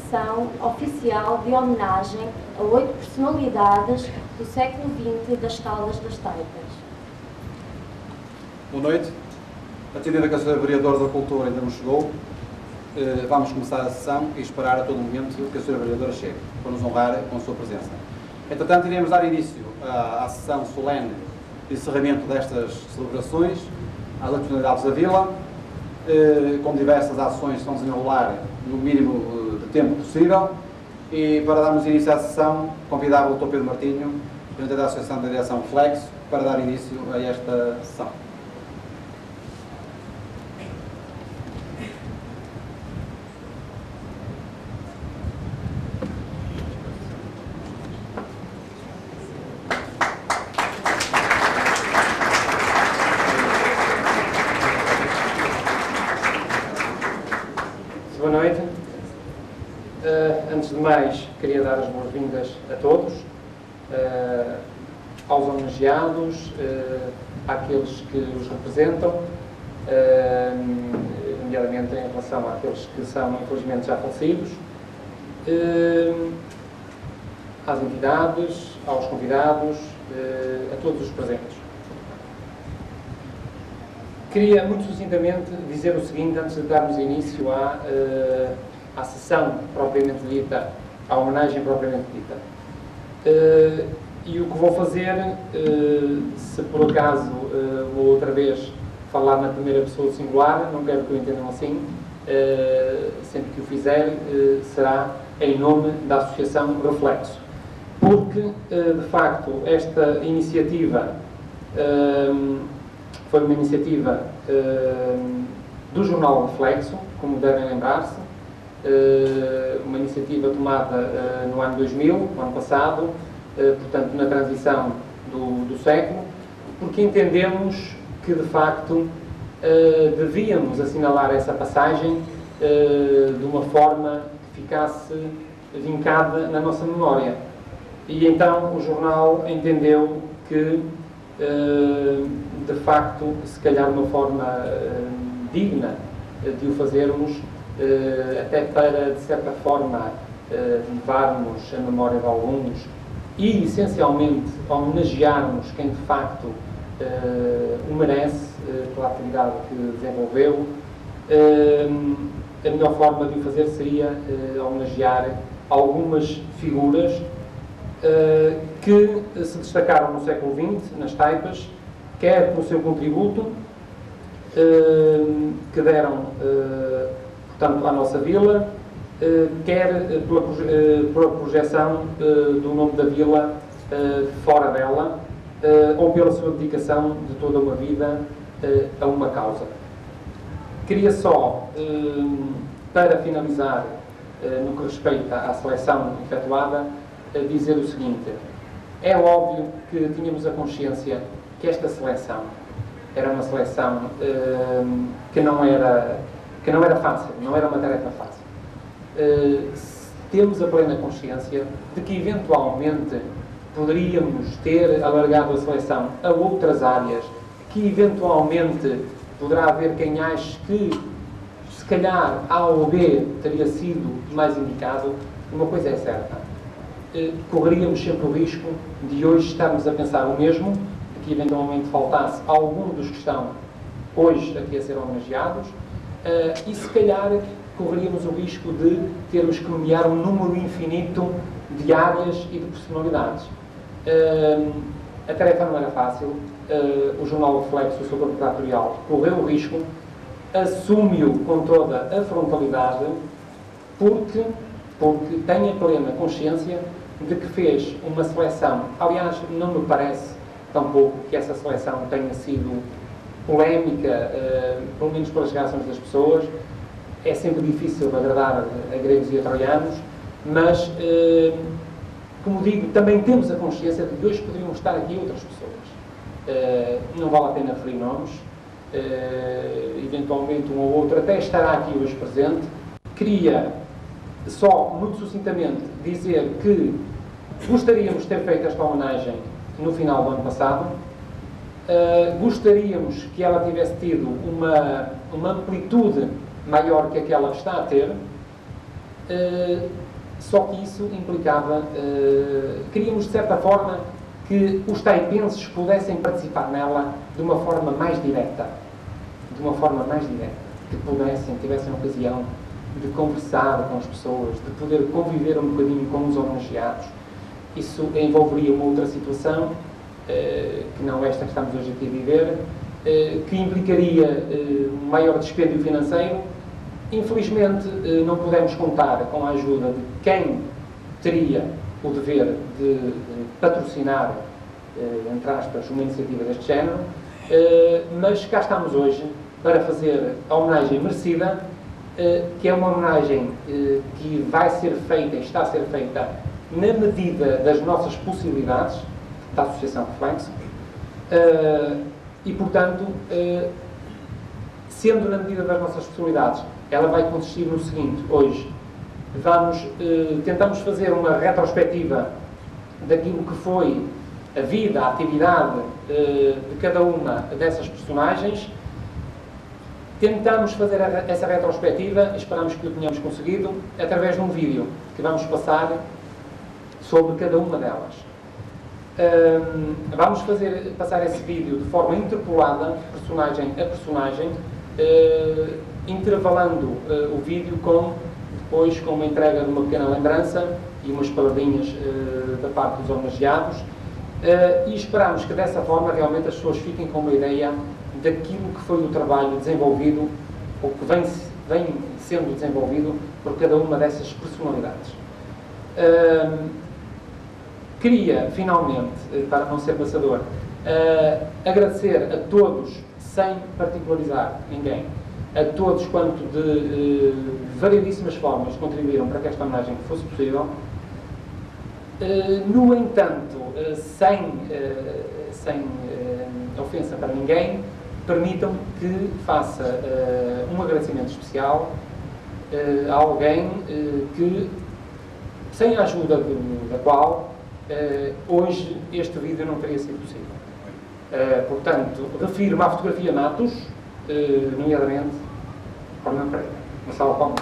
sessão oficial de homenagem a 8 personalidades do século XX das Caldas das Taipas. Boa noite. Atendendo que a Sra. Vereadora da Cultura ainda não chegou, vamos começar a sessão e esperar a todo momento que a Sra. Vereadora chegue, para nos honrar com a sua presença. Entretanto, iremos dar início à sessão solene de encerramento destas celebrações, às atividades da Vila, com diversas ações que vão desenrolar no mínimo de tempo possível. E para darmos início à sessão, convidava o Dr. Pedro Martinho, Presidente da Associação de Direção Flexo, para dar início a esta sessão. Boa noite. Antes de mais, queria dar as boas-vindas a todos, aos homenageados, àqueles que os representam, nomeadamente em relação àqueles que são, infelizmente, já falecidos, às entidades, aos convidados, a todos os presentes. Queria, muito sucintamente, dizer o seguinte, antes de darmos início à sessão propriamente dita, à homenagem propriamente dita. E o que vou fazer, se por acaso vou outra vez falar na primeira pessoa singular, não quero que o entendam assim, sempre que o fizer, será em nome da Associação Reflexo. Porque, de facto, esta iniciativa foi uma iniciativa do jornal Reflexo, como devem lembrar-se, uma iniciativa tomada no ano 2000, no ano passado, portanto, na transição do século, porque entendemos que, de facto, devíamos assinalar essa passagem de uma forma que ficasse vincada na nossa memória. E então o jornal entendeu que, de facto, se calhar uma forma digna de o fazermos, até para, de certa forma, levarmos a memória de alguns e, essencialmente, homenagearmos quem, de facto, o merece pela atividade que desenvolveu. A melhor forma de o fazer seria homenagear algumas figuras que se destacaram no século XX, nas taipas, quer pelo seu contributo que deram, portanto, à nossa vila, quer pela projeção do nome da vila fora dela, ou pela sua dedicação de toda uma vida a uma causa. Queria só, para finalizar, no que respeita à seleção efetuada, dizer o seguinte: é óbvio que tínhamos a consciência que esta seleção era uma seleção que não era fácil, não era uma tarefa fácil. Temos a plena consciência de que, eventualmente, poderíamos ter alargado a seleção a outras áreas, que, eventualmente, poderá haver quem ache que, se calhar, A ou B teria sido mais indicado. Uma coisa é certa: correríamos sempre o risco de hoje estarmos a pensar o mesmo, de que eventualmente faltasse algum dos que estão hoje aqui a ser homenageados, e se calhar correríamos o risco de termos que nomear um número infinito de áreas e de personalidades. A tarefa não era fácil. O jornal Reflexo, o seu corpo editorial, correu o risco, assumiu com toda a frontalidade, porque tem a plena consciência de que fez uma seleção. Aliás, não me parece tampouco que essa seleção tenha sido polémica, pelo menos pelas reações das pessoas. É sempre difícil agradar a gregos e italianos, mas, como digo, também temos a consciência de que hoje poderiam estar aqui outras pessoas. Não vale a pena referir nomes, eventualmente um ou outro até estará aqui hoje presente. Queria só, muito sucintamente, dizer que gostaríamos de ter feito esta homenagem no final do ano passado. Gostaríamos que ela tivesse tido uma amplitude maior que aquela que está a ter. Só que isso implicava, queríamos de certa forma que os taipenses pudessem participar nela de uma forma mais direta, que tivessem ocasião de conversar com as pessoas, de poder conviver um bocadinho com os homenageados. Isso envolveria uma outra situação, que não esta que estamos hoje aqui a viver, que implicaria um maior dispêndio financeiro. Infelizmente, não pudemos contar com a ajuda de quem teria o dever de patrocinar, entre aspas, uma iniciativa deste género, mas cá estamos hoje para fazer a homenagem merecida, que é uma homenagem que vai ser feita e está a ser feita na medida das nossas possibilidades, da Associação Reflexo, e, portanto, sendo na medida das nossas possibilidades, ela vai consistir no seguinte: hoje tentamos fazer uma retrospectiva daquilo que foi a vida, a atividade de cada uma dessas personagens. Tentamos fazer essa retrospectiva, esperamos que o tenhamos conseguido, através de um vídeo que vamos passar sobre cada uma delas. Vamos passar esse vídeo de forma interpolada, personagem a personagem, intervalando o vídeo depois com uma entrega de uma pequena lembrança e umas palavrinhas da parte dos homenageados, e esperamos que dessa forma realmente as pessoas fiquem com uma ideia daquilo que foi o trabalho desenvolvido, ou que vem sendo desenvolvido por cada uma dessas personalidades. Queria, finalmente, para não ser passador, agradecer a todos, sem particularizar ninguém, a todos quanto de variedíssimas formas contribuíram para que esta homenagem fosse possível. No entanto, sem ofensa para ninguém, permitam que faça um agradecimento especial a alguém que, sem a ajuda da qual hoje este vídeo não teria sido possível. Portanto, refiro-me à fotografia Matos, nomeadamente Fernando Pereira. Uma salva de palmas.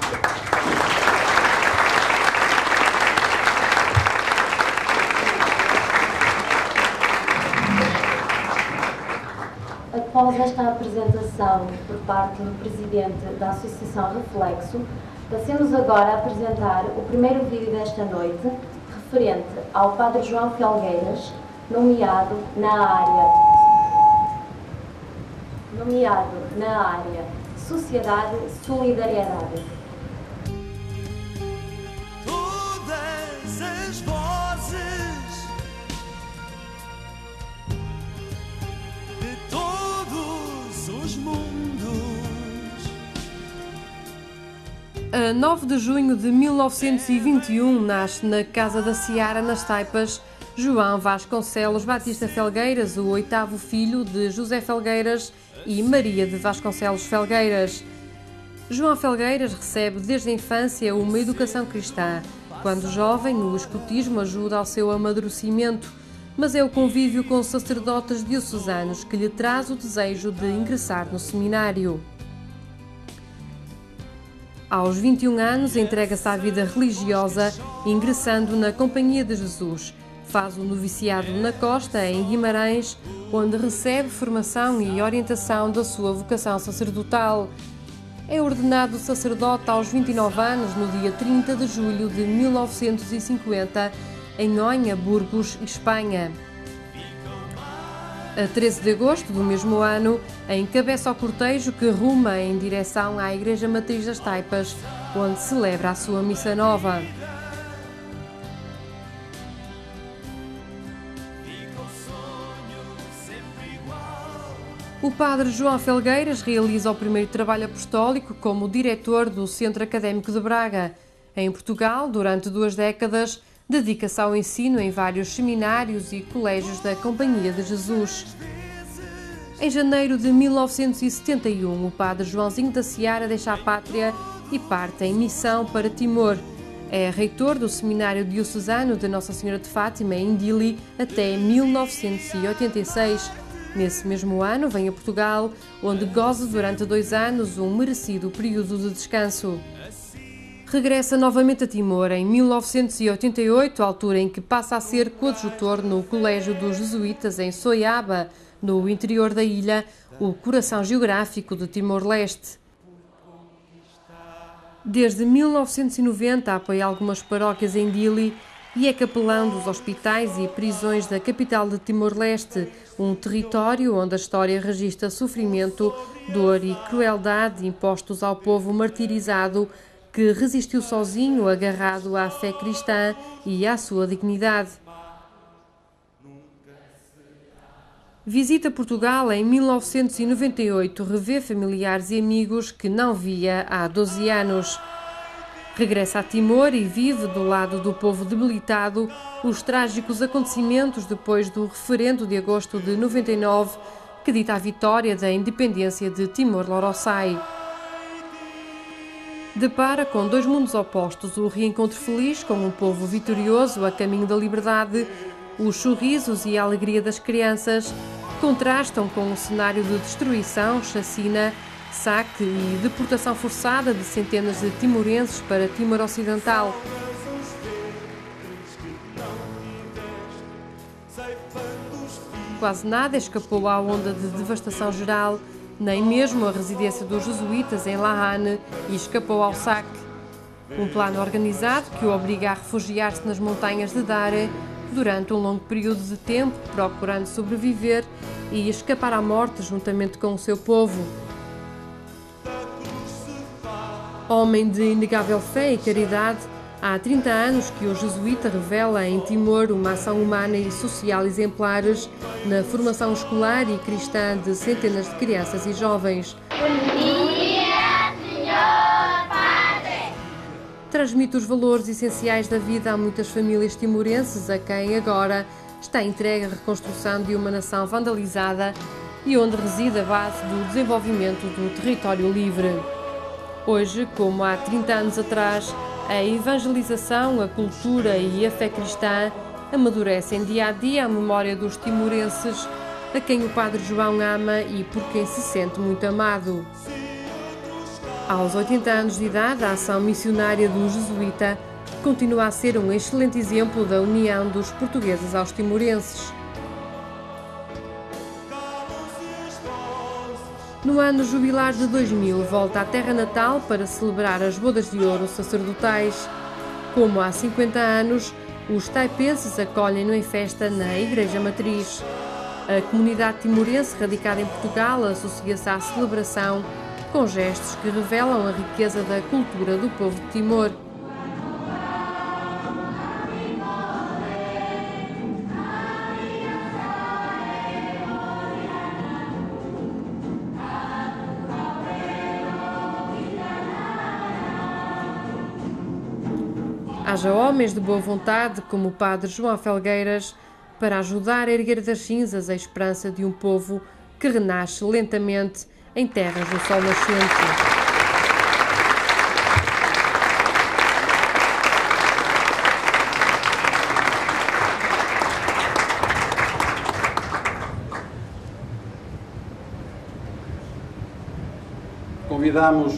Após esta apresentação por parte do Presidente da Associação Reflexo, passemos agora a apresentar o primeiro vídeo desta noite, referente ao Padre João Felgueiras, nomeado na área Sociedade Solidariedade. Todas as vozes de todos os mundos. A 9 de junho de 1921 nasce na Casa da Seara, nas Taipas, João Vasconcelos Batista Felgueiras, o oitavo filho de José Felgueiras e Maria de Vasconcelos Felgueiras. João Felgueiras recebe desde a infância uma educação cristã. Quando jovem, o escotismo ajuda ao seu amadurecimento, mas é o convívio com sacerdotes diocesanos que lhe traz o desejo de ingressar no seminário. Aos 21 anos, entrega-se à vida religiosa, ingressando na Companhia de Jesus. Faz o noviciado na Costa, em Guimarães, onde recebe formação e orientação da sua vocação sacerdotal. É ordenado sacerdote aos 29 anos, no dia 30 de julho de 1950, em Onha, Burgos, Espanha. A 13 de agosto do mesmo ano, encabeça o cortejo que ruma em direção à Igreja Matriz das Taipas, onde celebra a sua missa nova. O padre João Felgueiras realiza o primeiro trabalho apostólico como diretor do Centro Académico de Braga. Em Portugal, durante 2 décadas, dedica-se ao ensino em vários seminários e colégios da Companhia de Jesus. Em janeiro de 1971, o padre Joãozinho da Seara deixa a pátria e parte em missão para Timor. É reitor do Seminário Diocesano de Nossa Senhora de Fátima, em Dili, até 1986. Nesse mesmo ano, vem a Portugal, onde goza durante 2 anos um merecido período de descanso. regressa novamente a Timor em 1988, altura em que passa a ser coadjutor no Colégio dos Jesuítas em Soiaba, no interior da ilha, o coração geográfico de Timor-Leste. Desde 1990 apoia algumas paróquias em Dili e é capelão dos hospitais e prisões da capital de Timor-Leste, um território onde a história registra sofrimento, dor e crueldade impostos ao povo martirizado que resistiu sozinho, agarrado à fé cristã e à sua dignidade. Visita Portugal em 1998, revê familiares e amigos que não via há 12 anos. Regressa a Timor e vive do lado do povo debilitado os trágicos acontecimentos depois do referendo de agosto de 99, que dita a vitória da independência de Timor-Leste. Depara com dois mundos opostos, o reencontro feliz com um povo vitorioso a caminho da liberdade, os sorrisos e a alegria das crianças contrastam com um cenário de destruição, chacina, saque e deportação forçada de centenas de timorenses para Timor Ocidental. Quase nada escapou à onda de devastação geral, nem mesmo a residência dos jesuítas em Lahane escapou ao saque. Um plano organizado que o obriga a refugiar-se nas montanhas de Dare durante um longo período de tempo, procurando sobreviver e escapar à morte juntamente com o seu povo. Homem de inegável fé e caridade, há 30 anos que o jesuíta revela em Timor uma ação humana e social exemplares na formação escolar e cristã de centenas de crianças e jovens. Bom dia, Senhor Padre! Transmite os valores essenciais da vida a muitas famílias timorenses a quem agora está entregue a reconstrução de uma nação vandalizada e onde reside a base do desenvolvimento do território livre. Hoje, como há 30 anos atrás, a evangelização, a cultura e a fé cristã amadurecem dia a dia a memória dos timorenses, a quem o Padre João ama e por quem se sente muito amado. Aos 80 anos de idade, a ação missionária do jesuíta continua a ser um excelente exemplo da união dos portugueses aos timorenses. No ano jubilar de 2000, volta à terra natal para celebrar as bodas de ouro sacerdotais. Como há 50 anos, os taipenses acolhem-no em festa na Igreja Matriz. A comunidade timorense radicada em Portugal associa-se à celebração com gestos que revelam a riqueza da cultura do povo de Timor. Haja homens de boa vontade, como o Padre João Felgueiras, para ajudar a erguer das cinzas a esperança de um povo que renasce lentamente em terras do sol nascente. Convidamos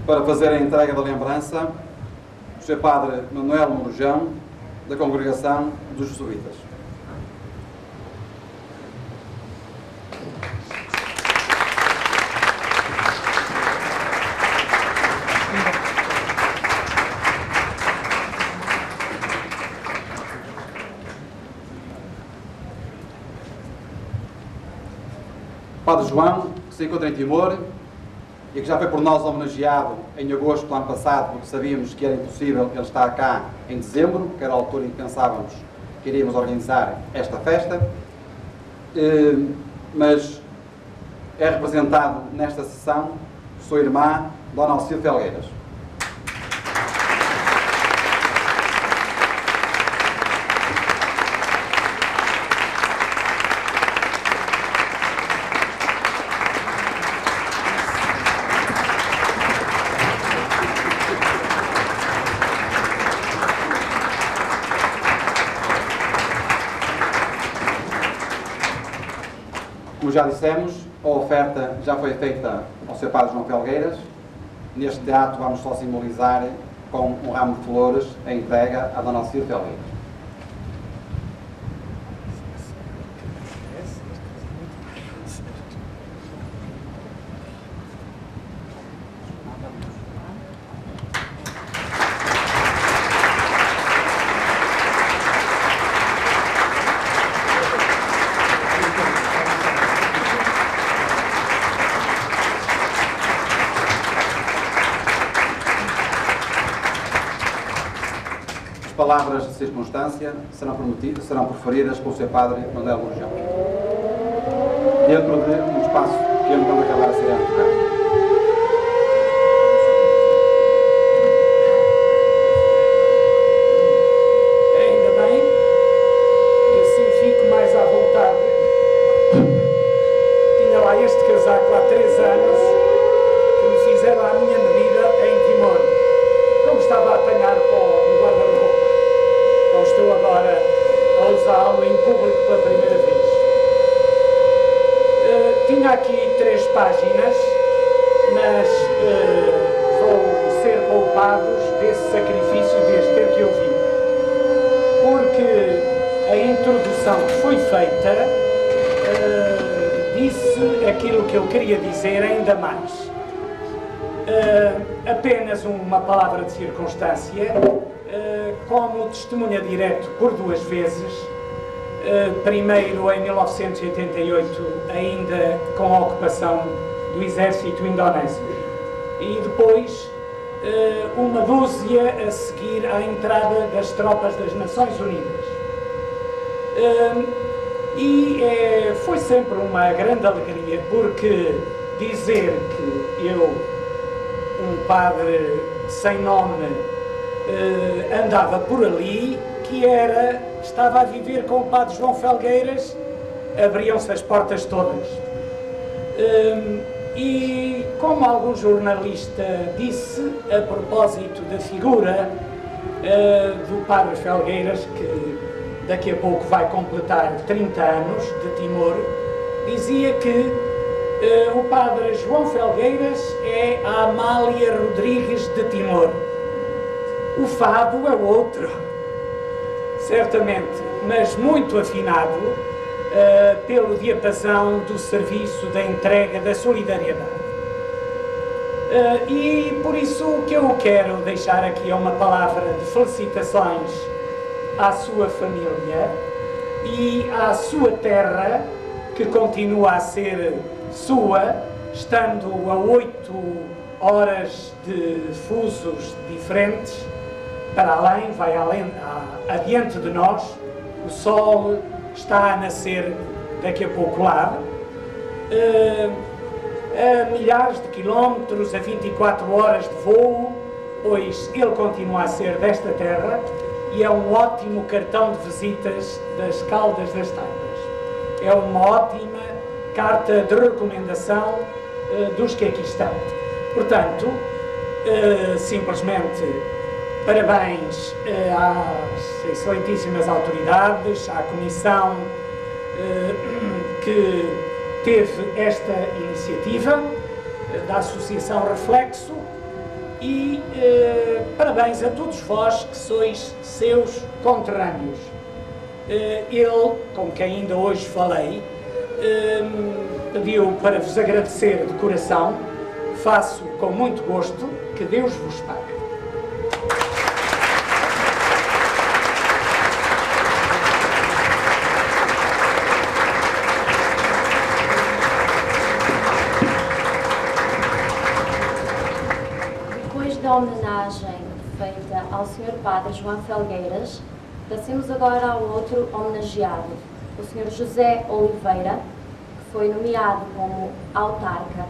para fazer a entrega da lembrança o Sr. Padre Manuel Morujão, da Congregação dos Jesuítas. Padre João, que se encontra em Timor e que já foi por nós homenageado em agosto do ano passado, porque sabíamos que era impossível ele estar cá em dezembro, que era a altura em que pensávamos que iríamos organizar esta festa, mas é representado nesta sessão por sua irmã, Dona Alcide Felgueiras. Como já dissemos, a oferta já foi feita ao Sr. Padre João Felgueiras. Neste teatro vamos só simbolizar com um ramo de flores em entrega à Dona Alcide Felgueiras. Palavras de circunstância serão proferidas pelo seu padre Manuel Gurjão, dentro de um espaço pequeno quando acabar a ser tocado. Apenas uma palavra de circunstância, como testemunha direto por duas vezes, primeiro em 1988, ainda com a ocupação do exército indonésio, e depois uma dúzia a seguir à entrada das tropas das Nações Unidas. Foi sempre uma grande alegria, porque dizer que eu, um padre sem nome, andava por ali, que estava a viver com o padre João Felgueiras, abriam-se as portas todas. E como algum jornalista disse, a propósito da figura do padre Felgueiras, que daqui a pouco vai completar 30 anos de Timor, dizia que o padre João Felgueiras é a Amália Rodrigues de Timor. O fado é outro, certamente, mas muito afinado pelo diapasão do serviço, da entrega, da solidariedade. E por isso o que eu quero deixar aqui é uma palavra de felicitações à sua família e à sua terra, que continua a ser sua, estando a 8 horas de fusos diferentes, para além, vai adiante de nós, o sol está a nascer daqui a pouco lá, a milhares de quilómetros, a 24 horas de voo, pois ele continua a ser desta terra e é um ótimo cartão de visitas das Caldas das Taivas. É uma ótima carta de recomendação dos que aqui estão. Portanto, simplesmente parabéns às excelentíssimas autoridades, à comissão que teve esta iniciativa da Associação Reflexo e parabéns a todos vós que sois seus conterrâneos. Ele, com quem ainda hoje falei, pediu para vos agradecer de coração. Faço com muito gosto. Que Deus vos pague. Depois da homenagem feita ao Sr. Padre João Felgueiras, passemos agora ao outro homenageado, o Sr. José Oliveira, que foi nomeado como autarca.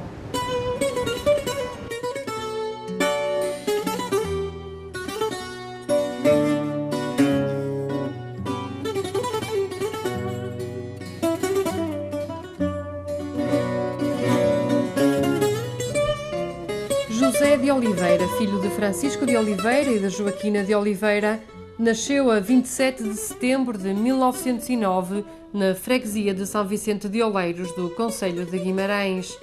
José de Oliveira, filho de Francisco de Oliveira e de Joaquina de Oliveira, nasceu a 27 de setembro de 1909 na freguesia de São Vicente de Oleiros, do concelho de Guimarães.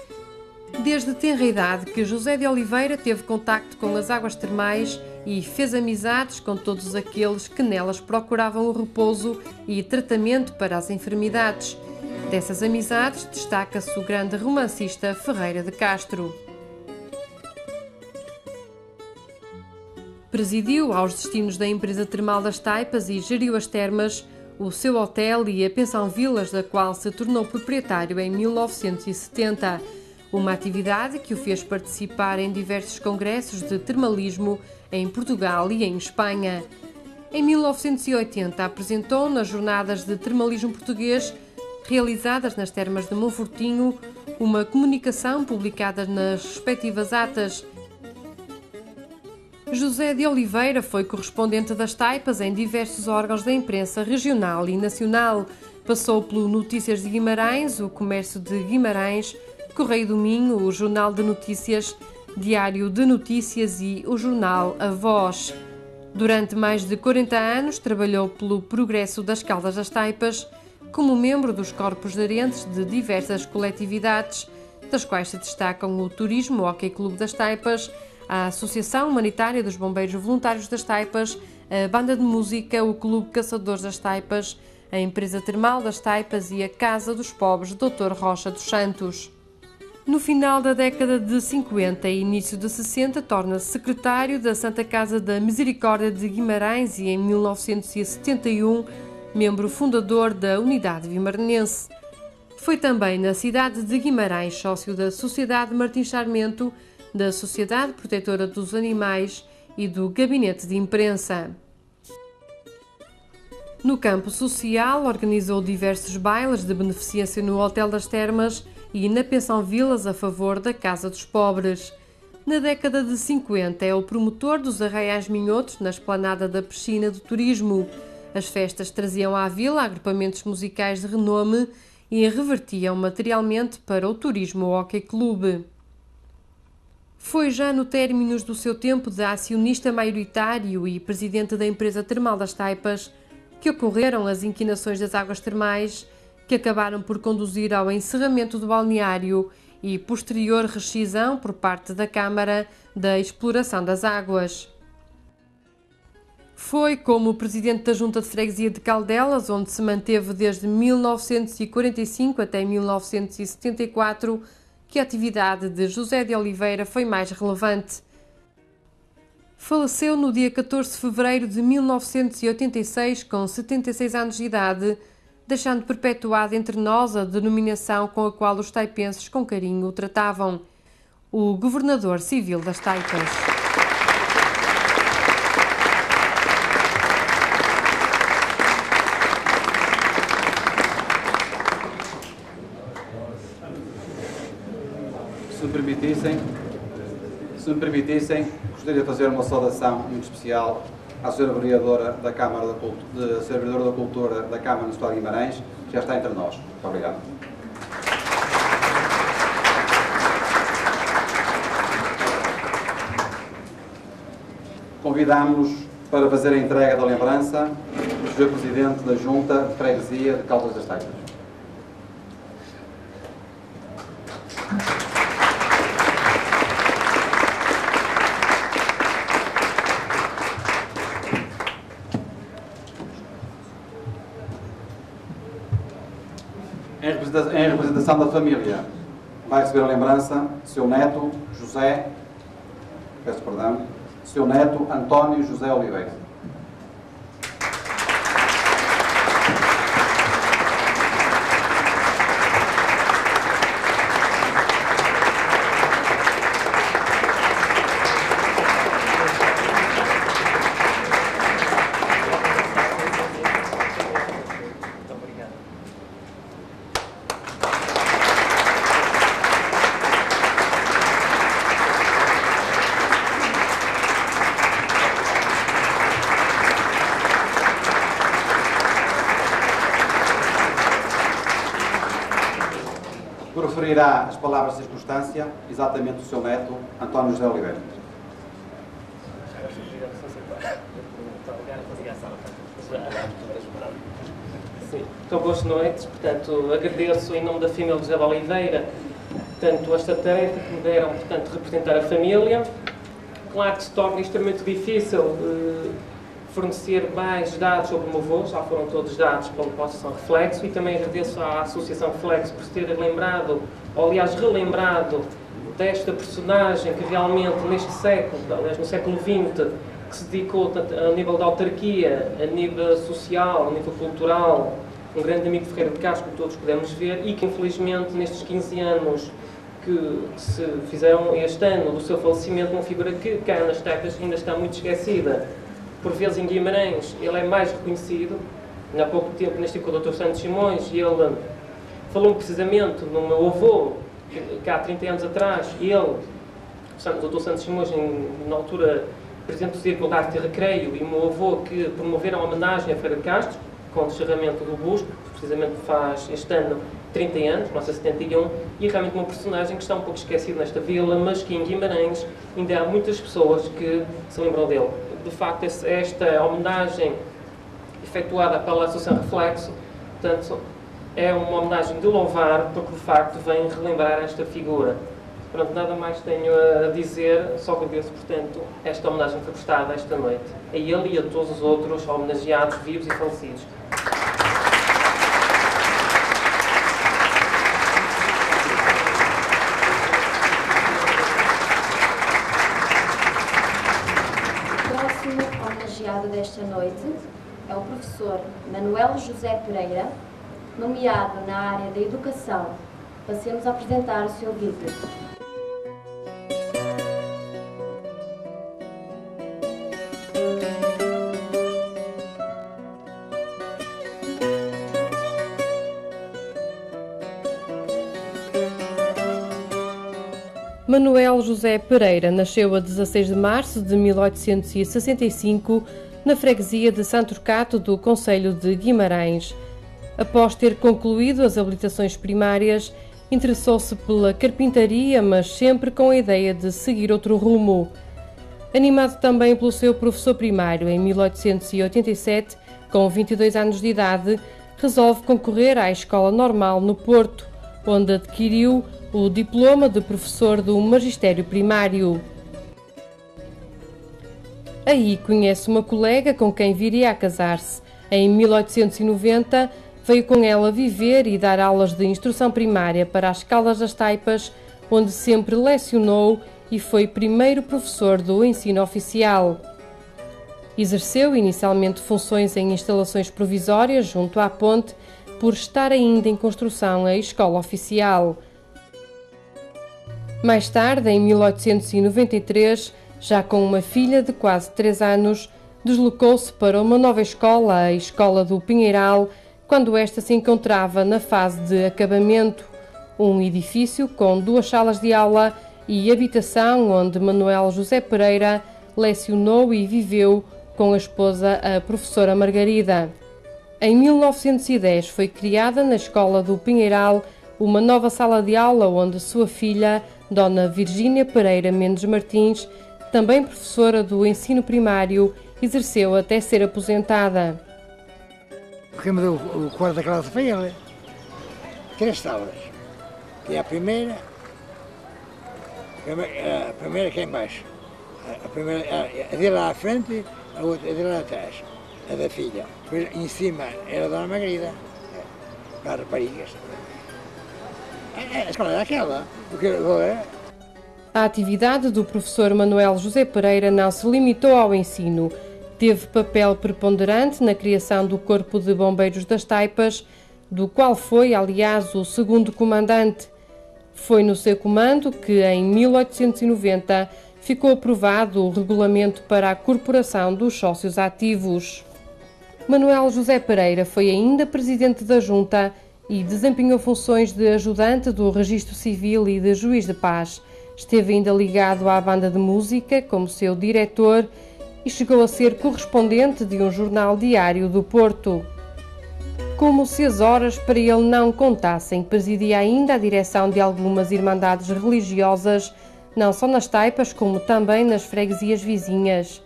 Desde tenra idade que José de Oliveira teve contacto com as águas termais e fez amizades com todos aqueles que nelas procuravam o repouso e tratamento para as enfermidades. Dessas amizades destaca-se o grande romancista Ferreira de Castro. Presidiu aos destinos da empresa termal das Taipas e geriu as termas, o seu hotel e a pensão Vilas, da qual se tornou proprietário em 1970. Uma atividade que o fez participar em diversos congressos de termalismo em Portugal e em Espanha. Em 1980 apresentou nas Jornadas de Termalismo Português, realizadas nas termas de Monfortinho, uma comunicação publicada nas respectivas atas. José de Oliveira foi correspondente das Taipas em diversos órgãos da imprensa regional e nacional. Passou pelo Notícias de Guimarães, o Comércio de Guimarães, Correio do Minho, o Jornal de Notícias, Diário de Notícias e o jornal A Voz. Durante mais de 40 anos trabalhou pelo progresso das Caldas das Taipas, como membro dos corpos gerentes de diversas coletividades, das quais se destacam o Turismo Hóquei Clube das Taipas, a Associação Humanitária dos Bombeiros Voluntários das Taipas, a Banda de Música, o Clube Caçadores das Taipas, a Empresa Termal das Taipas e a Casa dos Pobres Dr. Rocha dos Santos. No final da década de 50 e início de 60, torna-se secretário da Santa Casa da Misericórdia de Guimarães e, em 1971, membro fundador da Unidade Vimaranense. Foi também na cidade de Guimarães sócio da Sociedade Martins Sarmento, da Sociedade Protetora dos Animais e do Gabinete de Imprensa. No campo social, organizou diversos bailes de beneficência no Hotel das Termas e na Pensão Vilas a favor da Casa dos Pobres. Na década de 50 é o promotor dos arraiais minhotos na esplanada da Piscina do Turismo. As festas traziam à vila agrupamentos musicais de renome e revertiam materialmente para o Turismo Hóquei Clube. Foi já no término do seu tempo de acionista maioritário e presidente da empresa termal das Taipas que ocorreram as inquinações das águas termais, que acabaram por conduzir ao encerramento do balneário e posterior rescisão por parte da Câmara da exploração das águas. Foi como presidente da Junta de Freguesia de Caldelas, onde se manteve desde 1945 até 1974, que a atividade de José de Oliveira foi mais relevante. Faleceu no dia 14 de fevereiro de 1986, com 76 anos de idade, deixando perpetuada entre nós a denominação com a qual os taipenses com carinho o tratavam: o Governador Civil das Taipas. Se me permitissem, gostaria de fazer uma saudação muito especial à Sra. Vereadora da Câmara da Cultura, Sra. Vereadora da Cultura da Câmara Municipal de Guimarães, que já está entre nós. Muito obrigado. Convidamos-nos para fazer a entrega da lembrança o Sr. Presidente da Junta de Freguesia de Caldas das Taipas. Em representação da família, vai receber a lembrança seu neto José, peço perdão, seu neto António José Oliveira. Proferirá as palavras de circunstância, exatamente o seu neto, António José Oliveira. Sim. Então, boas noites. Portanto, agradeço em nome da família José de Oliveira, tanto esta tarefa que me deram, portanto, representar a família. Claro que se torna extremamente difícil fornecer mais dados sobre o meu avô, já foram todos dados pela Associação Reflexo, e também agradeço à Associação Reflexo por se ter lembrado, ou aliás relembrado, desta personagem que realmente neste século, aliás no século XX, que se dedicou a nível da autarquia, a nível social, a nível cultural, um grande amigo de Ferreira de Castro, como todos podemos ver, e que infelizmente nestes 15 anos que se fizeram este ano do seu falecimento, uma figura que cá nas Taipas ainda está muito esquecida. Por vezes em Guimarães ele é mais reconhecido. Há pouco tempo neste com o Dr. Santos Simões, e ele falou precisamente no meu avô, que há 30 anos atrás, ele, o Dr. Santos Simões, na altura presidente do Círculo de Arte e Recreio, e o meu avô, que promoveram a homenagem a Ferreira de Castro, com o descerramento do busto, precisamente faz este ano 30 anos, 1971, e é realmente uma personagem que está um pouco esquecida nesta vila, mas que em Guimarães ainda há muitas pessoas que se lembram dele. De facto, esta homenagem efetuada pela Associação Reflexo, portanto, é uma homenagem de louvar, porque de facto vem relembrar esta figura. Pronto, nada mais tenho a dizer, só agradeço, portanto, esta homenagem que foi prestada esta noite, a ele e a todos os outros homenageados, vivos e falecidos. Desta noite é o professor Manuel José Pereira, nomeado na área da educação. Passemos a apresentar o seu vídeo. Manuel José Pereira nasceu a 16 de março de 1865 na freguesia de Santo Turcato do concelho de Guimarães. Após ter concluído as habilitações primárias, interessou-se pela carpintaria, mas sempre com a ideia de seguir outro rumo. Animado também pelo seu professor primário, em 1887, com 22 anos de idade, resolve concorrer à Escola Normal no Porto, onde adquiriu o diploma de professor do magistério primário. Aí conhece uma colega com quem viria a casar-se. Em 1890, veio com ela viver e dar aulas de instrução primária para as Caldas das Taipas, onde sempre lecionou e foi primeiro professor do ensino oficial. Exerceu inicialmente funções em instalações provisórias junto à ponte, por estar ainda em construção a escola oficial. Mais tarde, em 1893, já com uma filha de quase 3 anos, deslocou-se para uma nova escola, a Escola do Pinheiral, quando esta se encontrava na fase de acabamento, um edifício com 2 salas de aula e habitação onde Manuel José Pereira lecionou e viveu com a esposa, a professora Margarida. Em 1910 foi criada na Escola do Pinheiral uma nova sala de aula onde sua filha, Dona Virgínia Pereira Mendes Martins, também professora do ensino primário, exerceu até ser aposentada. Quem me deu o quarto da classe foi ele. 3 salas. E a primeira que é embaixo. A primeira, a dele lá à frente, a outra a dele lá atrás. A da filha. Depois em cima era a Dona Margarida, para raparigas. A escola era aquela. Porque agora... A atividade do professor Manuel José Pereira não se limitou ao ensino. Teve papel preponderante na criação do Corpo de Bombeiros das Taipas, do qual foi, aliás, o segundo comandante. Foi no seu comando que, em 1890, ficou aprovado o regulamento para a corporação dos sócios ativos. Manuel José Pereira foi ainda presidente da Junta e desempenhou funções de ajudante do Registro Civil e de juiz de paz. Esteve ainda ligado à banda de música como seu diretor e chegou a ser correspondente de um jornal diário do Porto. Como se as horas para ele não contassem, presidia ainda a direção de algumas irmandades religiosas, não só nas Taipas, como também nas freguesias vizinhas.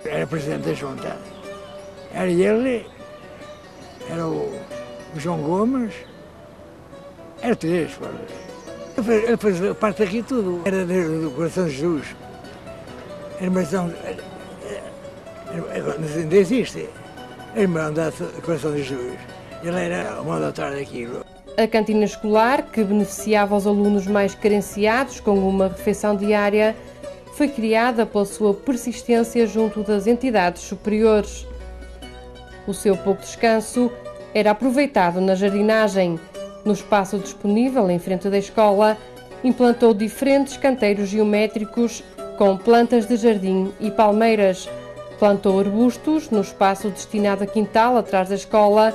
Era presidente da Junta. Era ele, era o João Gomes, era 3. Ele fez parte daqui tudo. Era do Coração de Jesus. A irmãção ainda existe. A Irmandade do Coração de Jesus. Ele era o mandatário daquilo. A cantina escolar, que beneficiava os alunos mais carenciados com uma refeição diária, foi criada pela sua persistência junto das entidades superiores. O seu pouco descanso era aproveitado na jardinagem. No espaço disponível em frente da escola, implantou diferentes canteiros geométricos com plantas de jardim e palmeiras. Plantou arbustos no espaço destinado a quintal atrás da escola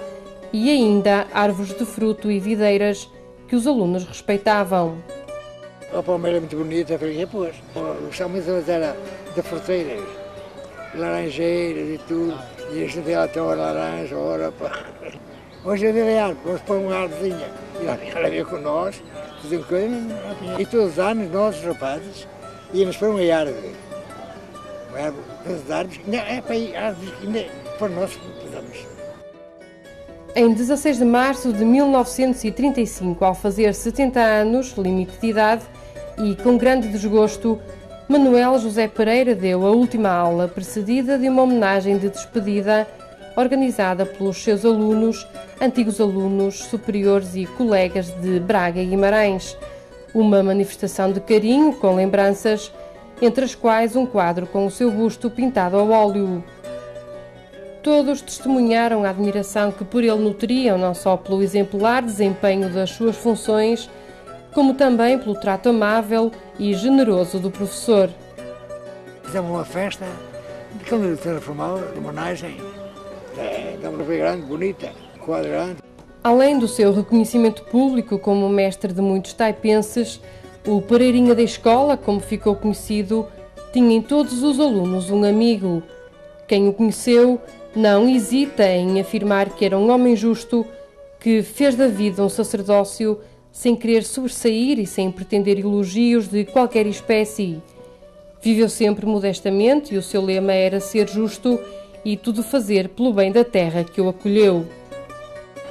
e ainda árvores de fruto e videiras que os alunos respeitavam. A palmeira é muito bonita, foi que pôs. Gostava muito de fruteiras, laranjeiras e tudo. E a gente até uma laranja, ora pá. Hoje é de árvore, vamos pôr uma árvorezinha. E ela veio com nós, fazemos coisa. E todos os anos, nós, os rapazes, íamos pôr uma árvore. Uma árvore, as árvores, é para ir, árvores que ainda por nós precisamos. Em 16 de março de 1935, ao fazer 70 anos, limite de idade, e com grande desgosto, Manuel José Pereira deu a última aula, precedida de uma homenagem de despedida organizada pelos seus alunos, antigos alunos, superiores e colegas de Braga e Guimarães. Uma manifestação de carinho com lembranças, entre as quais um quadro com o seu busto pintado ao óleo. Todos testemunharam a admiração que por ele nutriam, não só pelo exemplar desempenho das suas funções, como também pelo trato amável e generoso do professor. Fizemos uma festa de candidatura formal, de homenagem, de uma grande, bonita, quadrante. Além do seu reconhecimento público como mestre de muitos taipenses, o Pereirinha da escola, como ficou conhecido, tinha em todos os alunos um amigo. Quem o conheceu não hesita em afirmar que era um homem justo, que fez da vida um sacerdócio sem querer sobressair e sem pretender elogios de qualquer espécie. Viveu sempre modestamente e o seu lema era ser justo e tudo fazer pelo bem da terra que o acolheu.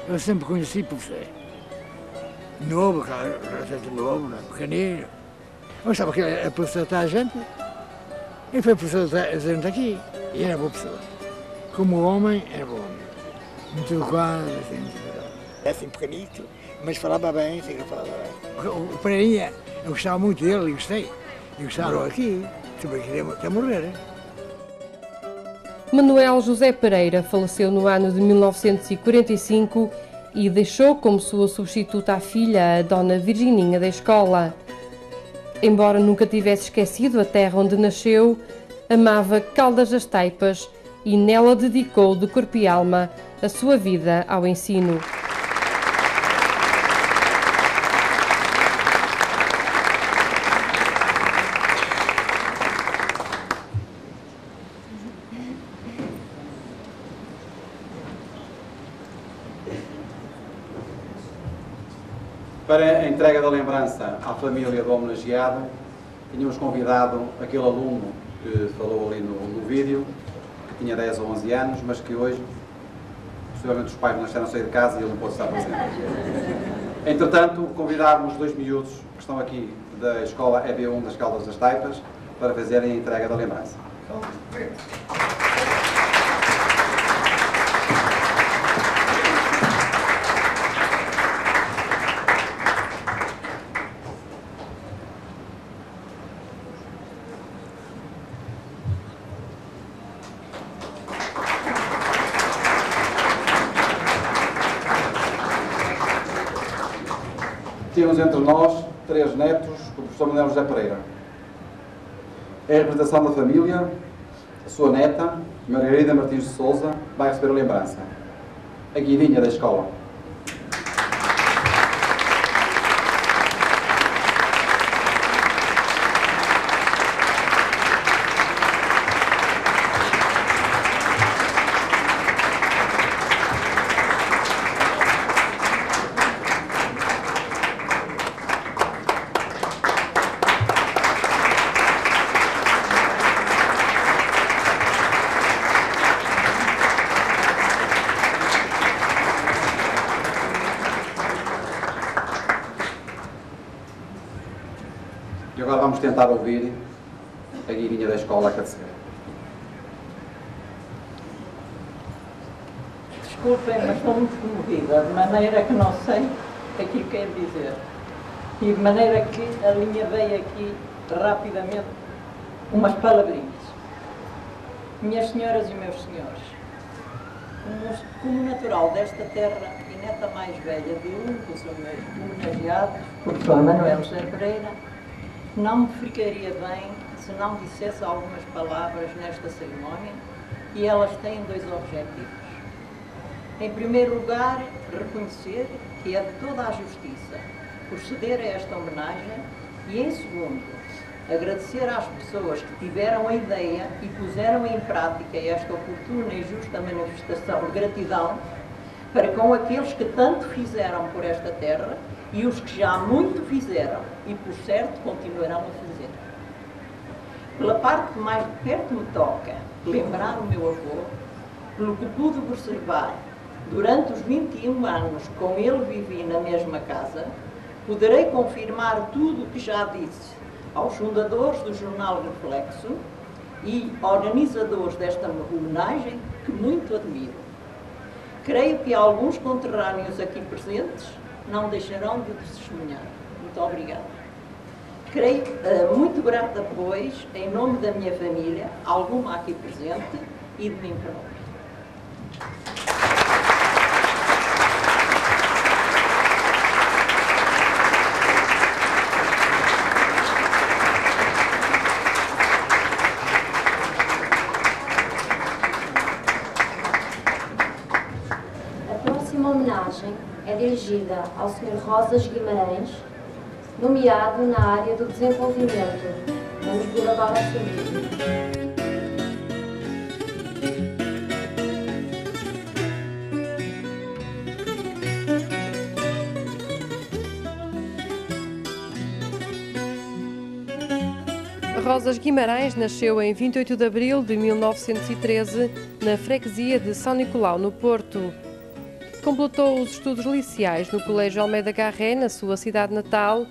Eu sempre conheci professor. Novo, novo, pequenino. Eu achava que a professora está a gente. E foi a professora a gente aqui. E era boa pessoa. Como homem, era bom. Muito educado, assim pequenito. Mas falava bem, sei que falava bem. O Pereirinha, eu gostava muito dele e gostei. E gostava aqui, também queria até morrer. Manuel José Pereira faleceu no ano de 1945 e deixou como sua substituta a filha, a Dona Virgininha da escola. Embora nunca tivesse esquecido a terra onde nasceu, amava Caldas das Taipas e nela dedicou de corpo e alma a sua vida ao ensino. Para a entrega da lembrança à família do homenageado, tínhamos convidado aquele aluno que falou ali no vídeo, que tinha 10 ou 11 anos, mas que hoje, possivelmente os pais não deixaram sair de casa e ele não pôde estar presente. Entretanto, convidámos 2 miúdos que estão aqui da escola EB1 das Caldas das Taipas para fazerem a entrega da lembrança. Temos entre nós 3 netos do professor Manuel José Pereira. É a representação da família, a sua neta, Margarida Martins de Souza, vai receber a lembrança. A guidinha da escola. E agora vamos tentar ouvir a guirinha da escola a Caceira. Desculpem, mas estou muito comovida, de maneira que não sei o que quer dizer. E de maneira que a linha veio aqui rapidamente umas palavrinhas. Minhas senhoras e meus senhores, como natural desta terra e neta mais velha de um dos homenageados, professor Manuel José Pereira, não me ficaria bem se não dissesse algumas palavras nesta cerimónia, e elas têm dois objetivos. Em primeiro lugar, reconhecer que é de toda a justiça proceder a esta homenagem e, em segundo, agradecer às pessoas que tiveram a ideia e puseram em prática esta oportuna e justa manifestação de gratidão para com aqueles que tanto fizeram por esta terra e os que já muito fizeram e, por certo, continuarão a fazer. Pela parte que mais de perto me toca, lembrar o meu avô, pelo que pude observar durante os 21 anos com ele vivi na mesma casa, poderei confirmar tudo o que já disse aos fundadores do jornal Reflexo e organizadores desta homenagem, que muito admiro. Creio que alguns conterrâneos aqui presentes não deixarão de testemunhar. Muito obrigada. Creio muito grata, pois, em nome da minha família, alguma aqui presente, e de mim próprio. A homenagem é dirigida ao Sr. Rosas Guimarães, nomeado na área do desenvolvimento. Vamos ver agora a seguir. Rosas Guimarães nasceu em 28 de abril de 1913 na freguesia de São Nicolau, no Porto. Completou os estudos liceais no Colégio Almeida Garré, na sua cidade natal.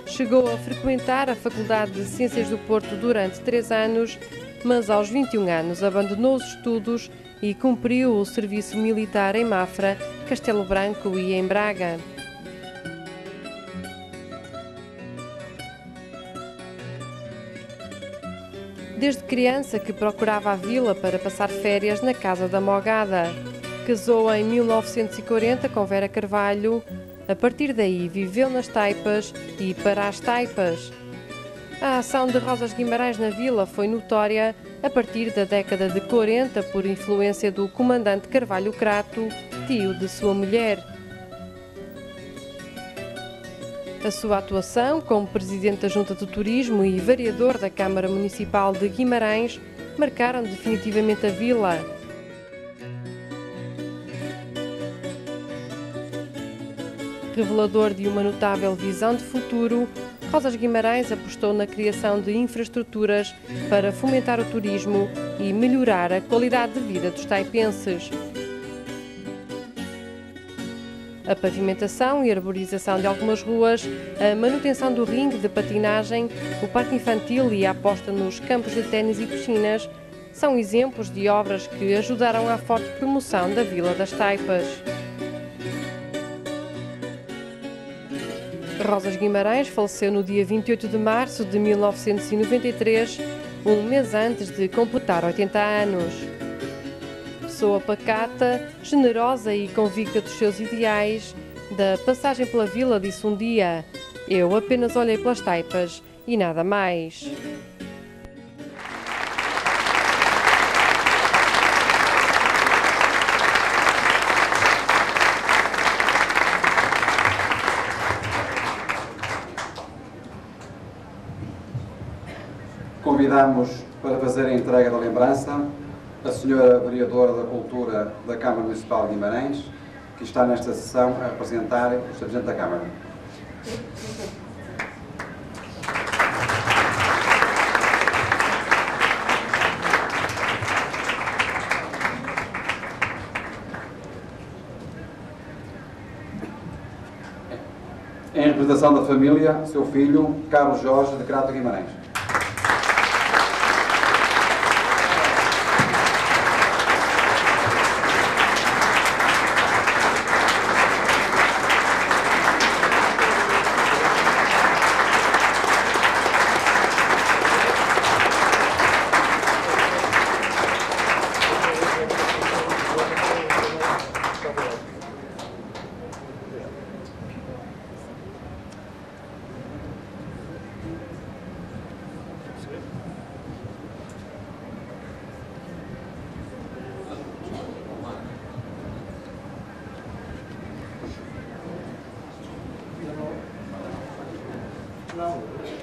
Chegou a frequentar a Faculdade de Ciências do Porto durante 3 anos, mas aos 21 anos abandonou os estudos e cumpriu o serviço militar em Mafra, Castelo Branco e em Braga. Desde criança que procurava a vila para passar férias na casa da Mogada. Casou em 1940 com Vera Carvalho. A partir daí viveu nas taipas e para as taipas. A ação de Rosas Guimarães na vila foi notória a partir da década de 40 por influência do comandante Carvalho Crato, tio de sua mulher. A sua atuação como presidente da Junta de Turismo e vereador da Câmara Municipal de Guimarães marcaram definitivamente a vila. Revelador de uma notável visão de futuro, Rosas Guimarães apostou na criação de infraestruturas para fomentar o turismo e melhorar a qualidade de vida dos taipenses. A pavimentação e arborização de algumas ruas, a manutenção do ringue de patinagem, o parque infantil e a aposta nos campos de ténis e piscinas são exemplos de obras que ajudaram à forte promoção da Vila das Taipas. Rosas Guimarães faleceu no dia 28 de março de 1993, um mês antes de completar 80 anos. Pessoa pacata, generosa e convicta dos seus ideais, da passagem pela vila disse um dia: "Eu apenas olhei pelas taipas e nada mais." Convidamos para fazer a entrega da lembrança a Senhora Vereadora da Cultura da Câmara Municipal de Guimarães, que está nesta sessão a representar o Sr. Presidente da Câmara. Em representação da família, seu filho, Carlos Jorge de Crato Guimarães.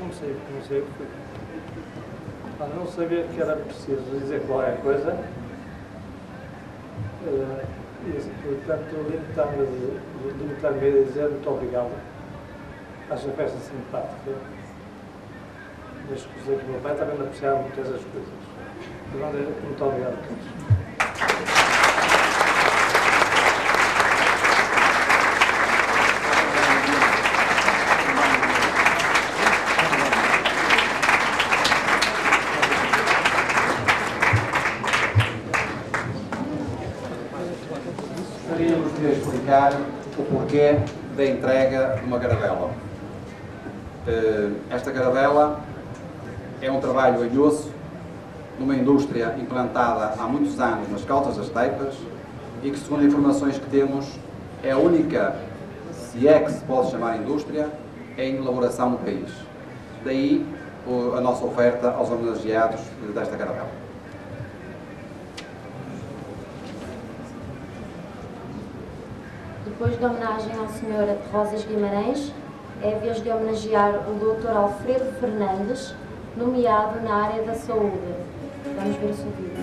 comecei o que fui. Para não saber que era preciso dizer qualquer coisa, portanto, limitar-me a dizer muito obrigado. Acho a festa simpática. Desde que usei que o meu pai também apreciava muito essas coisas. Muito obrigado a todos. Gostaríamos de explicar o porquê da entrega de uma caravela. Esta caravela é um trabalho em osso, numa indústria implantada há muitos anos nas Caldas das Taipas e que, segundo informações que temos, é a única, se é que se pode chamar indústria, em elaboração no país. Daí a nossa oferta aos homenageados desta caravela. Depois da homenagem à Sra. Rosas Guimarães, é a vez de homenagear o Dr. Alfredo Fernandes, nomeado na área da saúde. Vamos ver o seu vídeo.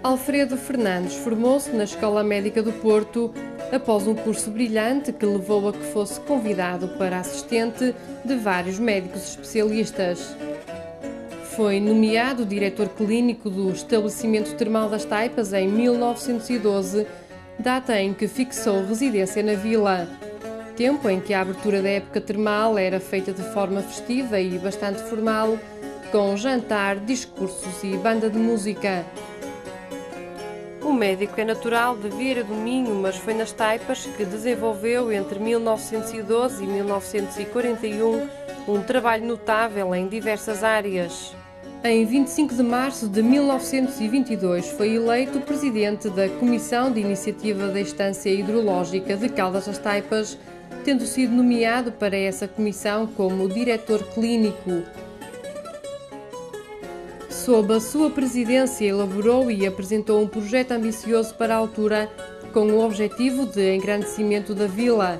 Alfredo Fernandes formou-se na Escola Médica do Porto após um curso brilhante que levou a que fosse convidado para assistente de vários médicos especialistas. Foi nomeado diretor clínico do estabelecimento termal das Taipas em 1912, data em que fixou residência na vila. Tempo em que a abertura da época termal era feita de forma festiva e bastante formal, com jantar, discursos e banda de música. O médico é natural de Vieira do Minho, mas foi nas Taipas que desenvolveu entre 1912 e 1941 um trabalho notável em diversas áreas. Em 25 de março de 1922 foi eleito presidente da Comissão de Iniciativa da Estância Hidrológica de Caldas das Taipas, tendo sido nomeado para essa comissão como diretor clínico. Sob a sua presidência, elaborou e apresentou um projeto ambicioso para a altura, com o objetivo de engrandecimento da vila.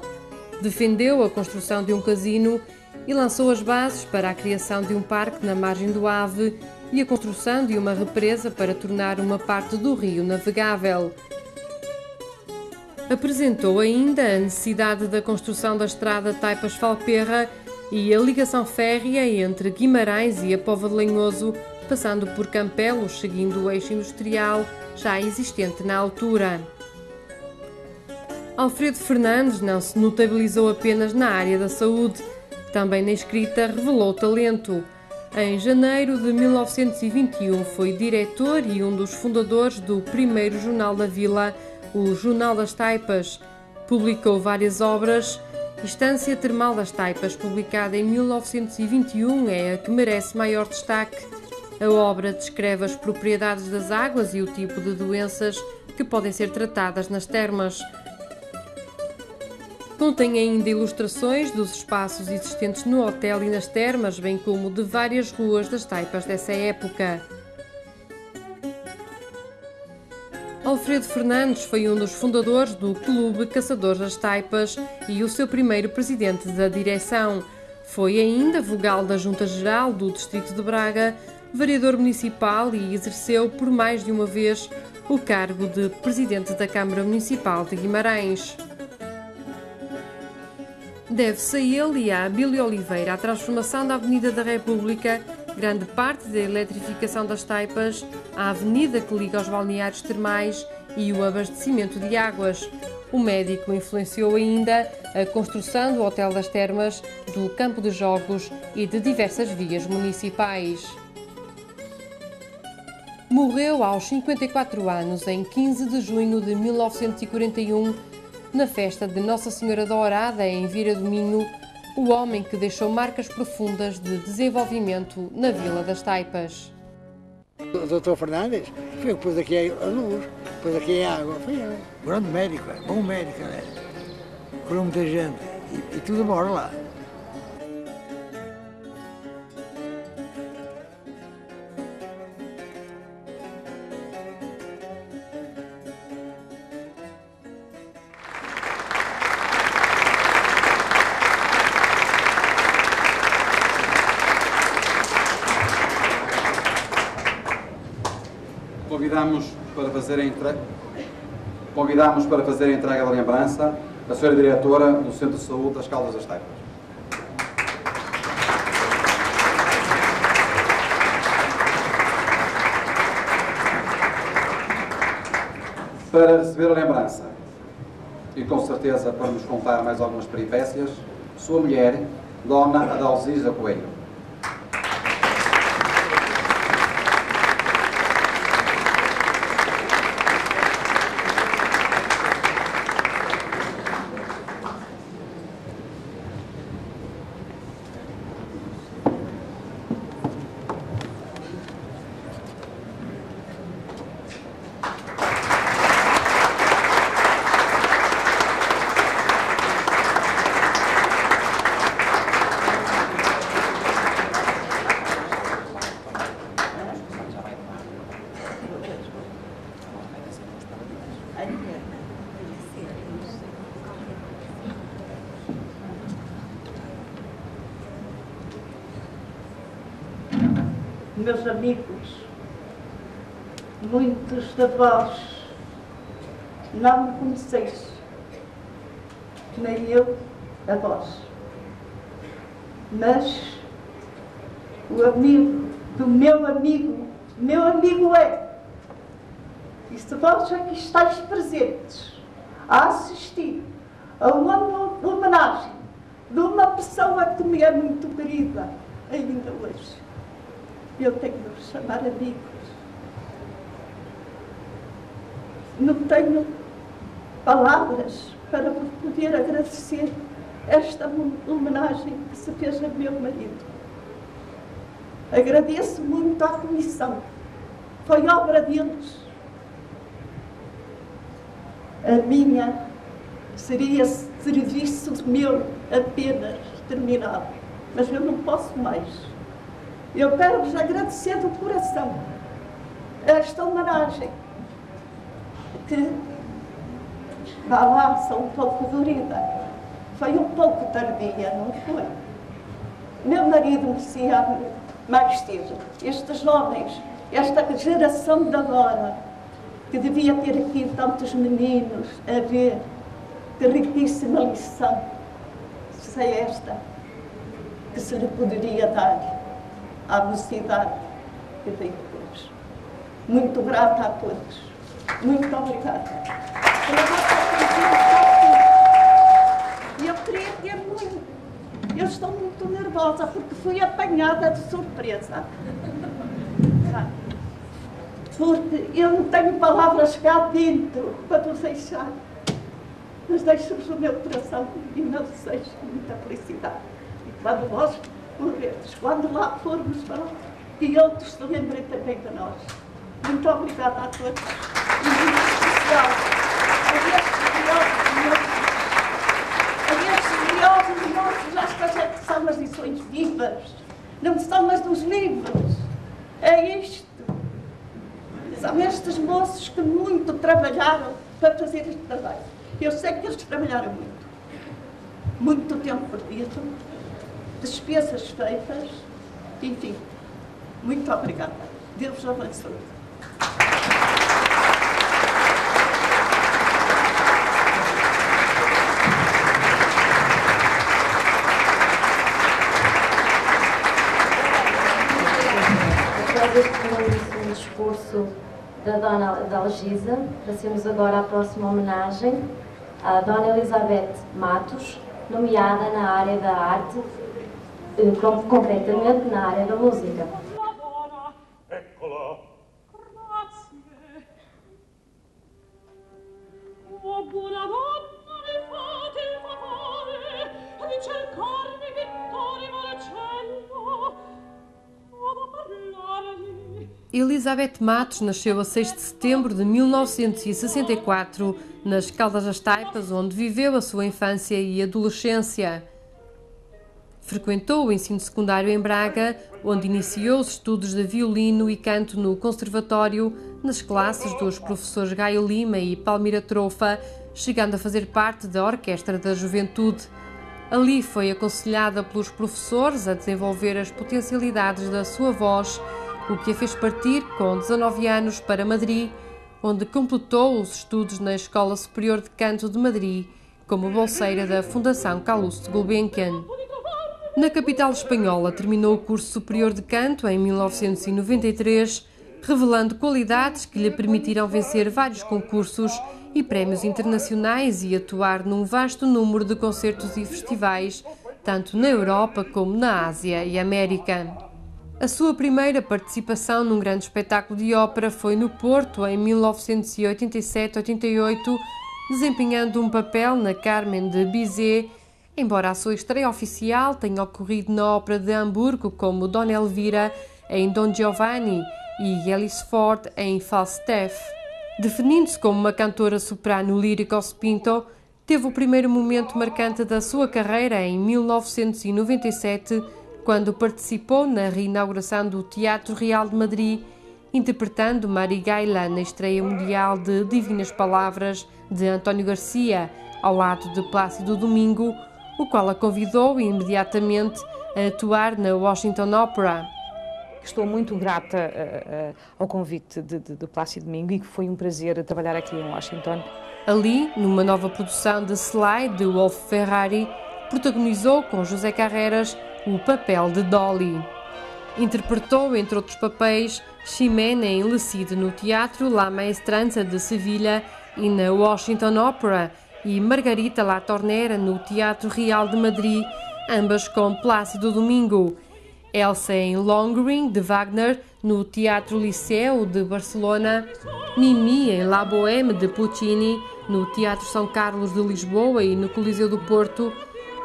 Defendeu a construção de um casino e lançou as bases para a criação de um parque na margem do Ave e a construção de uma represa para tornar uma parte do rio navegável. Apresentou ainda a necessidade da construção da estrada Taipas-Falperra e a ligação férrea entre Guimarães e a Póvoa de Lanhoso, passando por Campelos, seguindo o eixo industrial já existente na altura. Alfredo Fernandes não se notabilizou apenas na área da saúde, também na escrita revelou talento. Em janeiro de 1921 foi diretor e um dos fundadores do primeiro jornal da vila, o Jornal das Taipas. Publicou várias obras. Estância Termal das Taipas, publicada em 1921, é a que merece maior destaque. A obra descreve as propriedades das águas e o tipo de doenças que podem ser tratadas nas termas. Contém ainda ilustrações dos espaços existentes no hotel e nas termas, bem como de várias ruas das Taipas dessa época. Alfredo Fernandes foi um dos fundadores do Clube Caçadores das Taipas e o seu primeiro presidente da direção. Foi ainda vogal da Junta Geral do Distrito de Braga, vereador municipal e exerceu por mais de uma vez o cargo de presidente da Câmara Municipal de Guimarães. Deve-se a ele e a Abílio Oliveira a transformação da Avenida da República, grande parte da eletrificação das Taipas, a avenida que liga aos balneários termais e o abastecimento de águas. O médico influenciou ainda a construção do Hotel das Termas, do campo de jogos e de diversas vias municipais. Morreu aos 54 anos, em 15 de junho de 1941, na festa de Nossa Senhora da Horada, em Vieira do Minho, o homem que deixou marcas profundas de desenvolvimento na Vila das Taipas. O Dr. Fernandes foi o que pôs aqui a luz, pôs aqui a água, foi ele. Grande médico, bom médico, né? Curou muita gente e tudo mora lá. convidamos para fazer a entrega da lembrança a Sra. Diretora do Centro de Saúde das Caldas das Taipas. Para receber a lembrança, e com certeza para nos contar mais algumas peripécias, sua mulher, Dona Adalgisa Coelho. Meus amigos, muitos de vós não me conheceis, nem eu a vós, mas o amigo do meu amigo é, e se vós aqui estáis presentes a assistir a uma homenagem de uma pessoa que me é muito querida, ainda hoje, eu tenho de vos chamar amigos. Não tenho palavras para vos poder agradecer esta homenagem que se fez a meu marido. Agradeço muito à comissão. Foi obra deles. A minha seria serviço meu apenas terminado. Mas eu não posso mais. Eu quero-vos agradecer do coração esta homenagem, que, vá lá, sou um pouco dorida. Foi um pouco tardia, não foi? Meu marido merecia mais tempo. Estes jovens, esta geração de agora, que devia ter aqui tantos meninos a ver, que riquíssima lição, se é esta que se lhe poderia dar à mocidade que veio depois. Muito grata a todos. Muito obrigada. E eu queria ter muito. Eu estou muito nervosa porque fui apanhada de surpresa. Porque eu não tenho palavras cá dentro para vos deixar. Mas deixo-vos o meu coração e meu desejo de muita felicidade. E quando vós morreres, quando lá formos falar, que outros se lembrem também de nós. Muito obrigada a todos. E muito especial a estes curiosos nossos, estas é que são as lições vivas, não são as dos livros. É isto. São estes moços que muito trabalharam para fazer este trabalho. Eu sei que eles trabalharam muito. Muito tempo perdido, despesas feitas, enfim. Muito obrigada. Deus os abençoe. Após este discurso da Dona Adalgisa, passemos agora à próxima homenagem à Dona Elizabeth Matos, nomeada na área da arte, concretamente na área da música. Elizabeth Matos nasceu a 6 de setembro de 1964, nas Caldas das Taipas, onde viveu a sua infância e adolescência. Frequentou o ensino secundário em Braga, onde iniciou os estudos de violino e canto no conservatório, nas classes dos professores Gaio Lima e Palmira Trofa, chegando a fazer parte da Orquestra da Juventude. Ali foi aconselhada pelos professores a desenvolver as potencialidades da sua voz, o que a fez partir com 19 anos para Madrid, onde completou os estudos na Escola Superior de Canto de Madrid como bolseira da Fundação Calouste Gulbenkian. Na capital espanhola terminou o curso superior de canto em 1993, revelando qualidades que lhe permitiram vencer vários concursos e prémios internacionais e atuar num vasto número de concertos e festivais, tanto na Europa como na Ásia e América. A sua primeira participação num grande espetáculo de ópera foi no Porto, em 1987-88, desempenhando um papel na Carmen de Bizet, embora a sua estreia oficial tenha ocorrido na Ópera de Hamburgo como Dona Elvira em Don Giovanni e Alice Ford em Falstaff. Definindo-se como uma cantora soprano lírica ao spinto, teve o primeiro momento marcante da sua carreira em 1997, quando participou na reinauguração do Teatro Real de Madrid, interpretando Marighella na estreia mundial de Divinas Palavras, de António Garcia, ao lado de Plácido Domingo, o qual a convidou imediatamente a atuar na Washington Opera. Estou muito grata ao convite de Plácido Domingo e que foi um prazer trabalhar aqui em Washington. Ali, numa nova produção de Sly, de Wolf Ferrari, protagonizou com José Carreras o papel de Dolly. Interpretou, entre outros papéis, Ximena em Le Cid no Teatro La Maestranza de Sevilha e na Washington Opera, e Margarita La Tornera no Teatro Real de Madrid, ambas com Plácido Domingo. Elsa em Lohengrin, de Wagner, no Teatro Liceu de Barcelona, Mimi em La Bohème, de Puccini, no Teatro São Carlos de Lisboa e no Coliseu do Porto,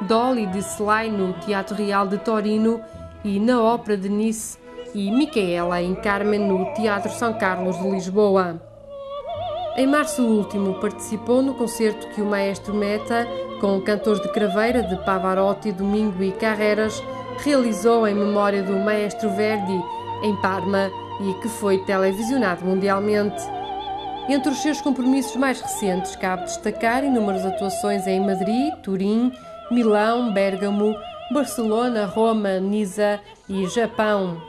Dolly de Sly no Teatro Real de Torino e na Ópera de Nice, e Micaela em Carmen no Teatro São Carlos de Lisboa. Em março último participou no concerto que o maestro Meta, com cantores de craveira de Pavarotti, Domingo e Carreras, realizou em memória do maestro Verdi, em Parma, e que foi televisionado mundialmente. Entre os seus compromissos mais recentes, cabe destacar inúmeras atuações em Madrid, Turim, Milão, Bérgamo, Barcelona, Roma, Nisa e Japão.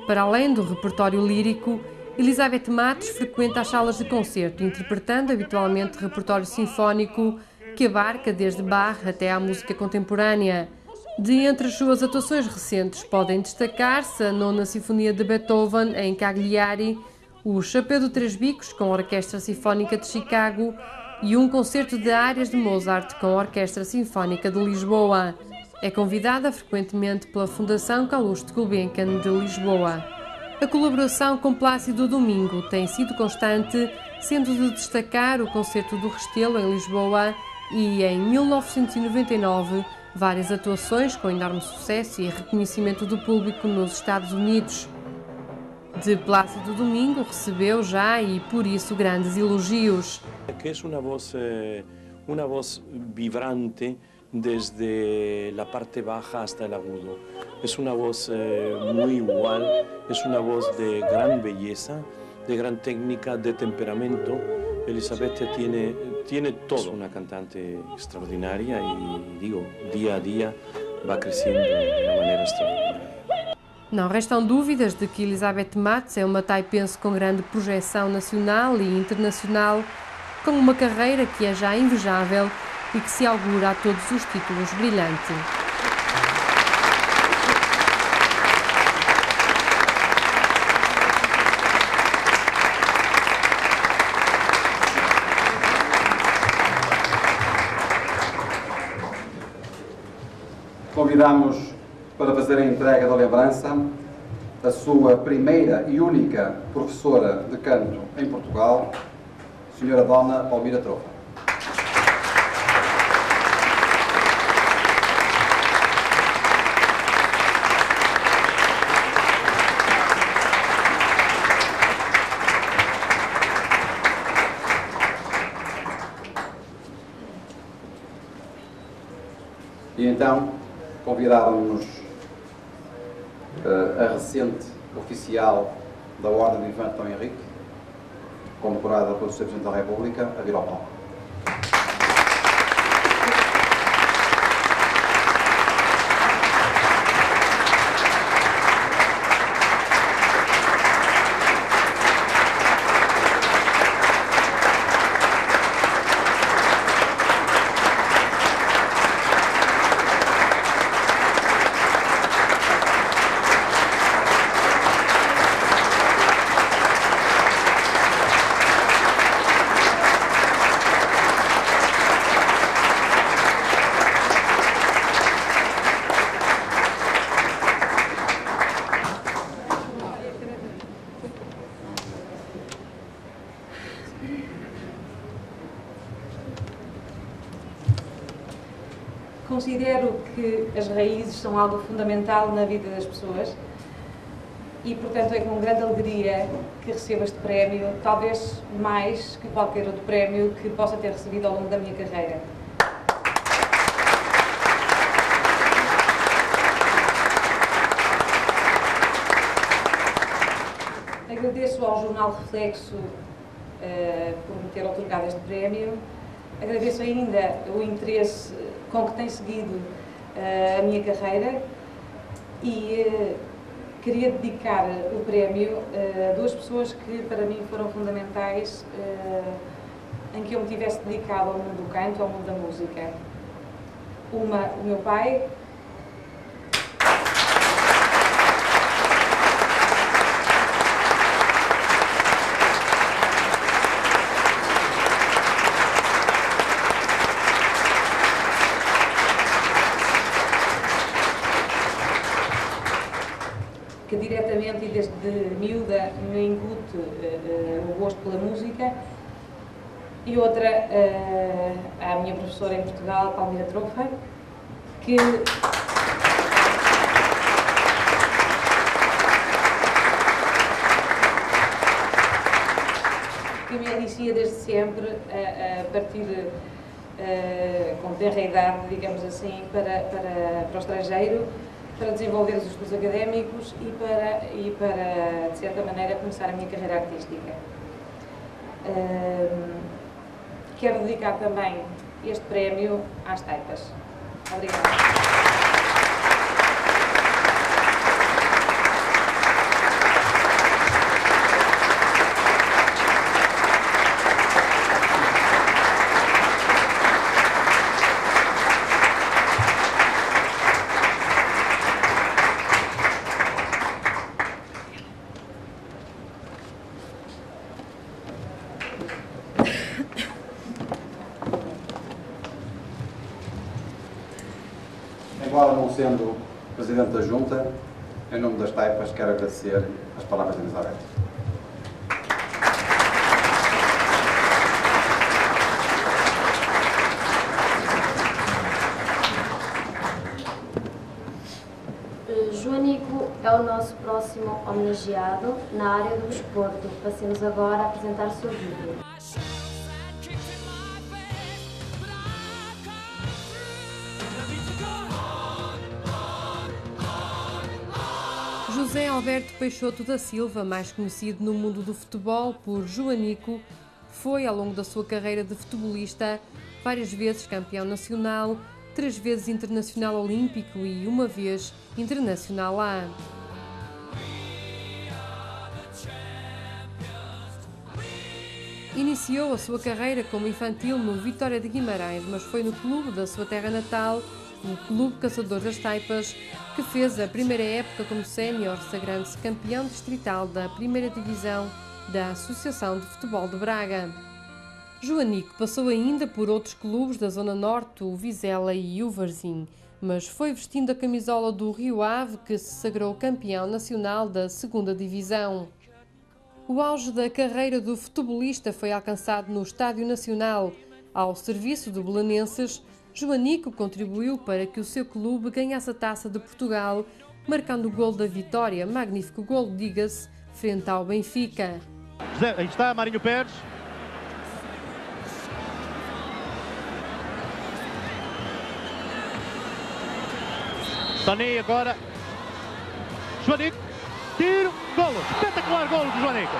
Para além do repertório lírico, Elizabeth Matos frequenta as salas de concerto, interpretando habitualmente repertório sinfónico que abarca desde Bach até à música contemporânea. De entre as suas atuações recentes podem destacar-se a Nona Sinfonia de Beethoven em Cagliari, o Chapéu de Três Bicos com a Orquestra Sinfónica de Chicago e um concerto de áreas de Mozart com a Orquestra Sinfónica de Lisboa. É convidada frequentemente pela Fundação Calouste Gulbenkian de Lisboa. A colaboração com Plácido Domingo tem sido constante, sendo de destacar o Concerto do Restelo em Lisboa e, em 1999, várias atuações com enorme sucesso e reconhecimento do público nos Estados Unidos. De Plácido Domingo recebeu já, e por isso, grandes elogios. Que é uma voz vibrante desde la parte baja hasta el agudo. Es una voz muy igual, es una voz de gran belleza, de gran técnica, de temperamento. Elizabeth tiene todo. Una cantante extraordinaria y, digo, día a día va creciendo de una manera extraordinaria. Não restam dúvidas de que Elizabeth Matos é uma taipense com grande projeção nacional e internacional, com uma carreira que é já invejável e que se augura a todos os títulos brilhante. Convidamos para fazer a entrega da lembrança a sua primeira e única professora de canto em Portugal, Sra. Dona Palmira Trova. E então, convidaram-nos a recente oficial da Ordem do Infante Dom Henrique, condecorada pelo Sr. Presidente da República, a vir ao palco. Considero que as raízes são algo fundamental na vida das pessoas e, portanto, é com grande alegria que recebo este prémio, talvez mais que qualquer outro prémio que possa ter recebido ao longo da minha carreira. Agradeço ao Jornal Reflexo por me ter otorgado este prémio. Agradeço ainda o interesse com que tem seguido a minha carreira e queria dedicar o prémio a duas pessoas que para mim foram fundamentais em que eu me tivesse dedicado ao mundo do canto, ao mundo da música. Uma, o meu pai, que diretamente e desde miúda me incute o gosto pela música, e outra à minha professora em Portugal, Palmira Trofa, que me alicia desde sempre a partir com tenra idade, digamos assim, para o estrangeiro, para desenvolver os estudos académicos e para, de certa maneira, começar a minha carreira artística. Quero dedicar também este prémio às taipas. Obrigada. Embora não sendo Presidente da Junta, em nome das taipas, quero agradecer as palavras de Elizabeth. Joanico é o nosso próximo homenageado na área do desporto. Passemos agora a apresentar o seu vídeo. José Alberto Peixoto da Silva, mais conhecido no mundo do futebol por Joanico, foi, ao longo da sua carreira de futebolista, várias vezes campeão nacional, 3 vezes internacional olímpico e 1 vez internacional A. Iniciou a sua carreira como infantil no Vitória de Guimarães, mas foi no clube da sua terra natal, o Clube Caçadores das Taipas, que fez a primeira época como sénior, sagrando-se campeão distrital da primeira divisão da Associação de Futebol de Braga. Joanico passou ainda por outros clubes da Zona Norte, o Vizela e o Varzim, mas foi vestindo a camisola do Rio Ave que se sagrou campeão nacional da segunda divisão. O auge da carreira do futebolista foi alcançado no Estádio Nacional. Ao serviço do Belenenses, Joanico contribuiu para que o seu clube ganhasse a Taça de Portugal, marcando o gol da vitória, magnífico gol, diga-se, frente ao Benfica. Aí está Marinho Pérez. Tony agora. Joanico. Tiro. Golo. Espetacular golo do Joanico.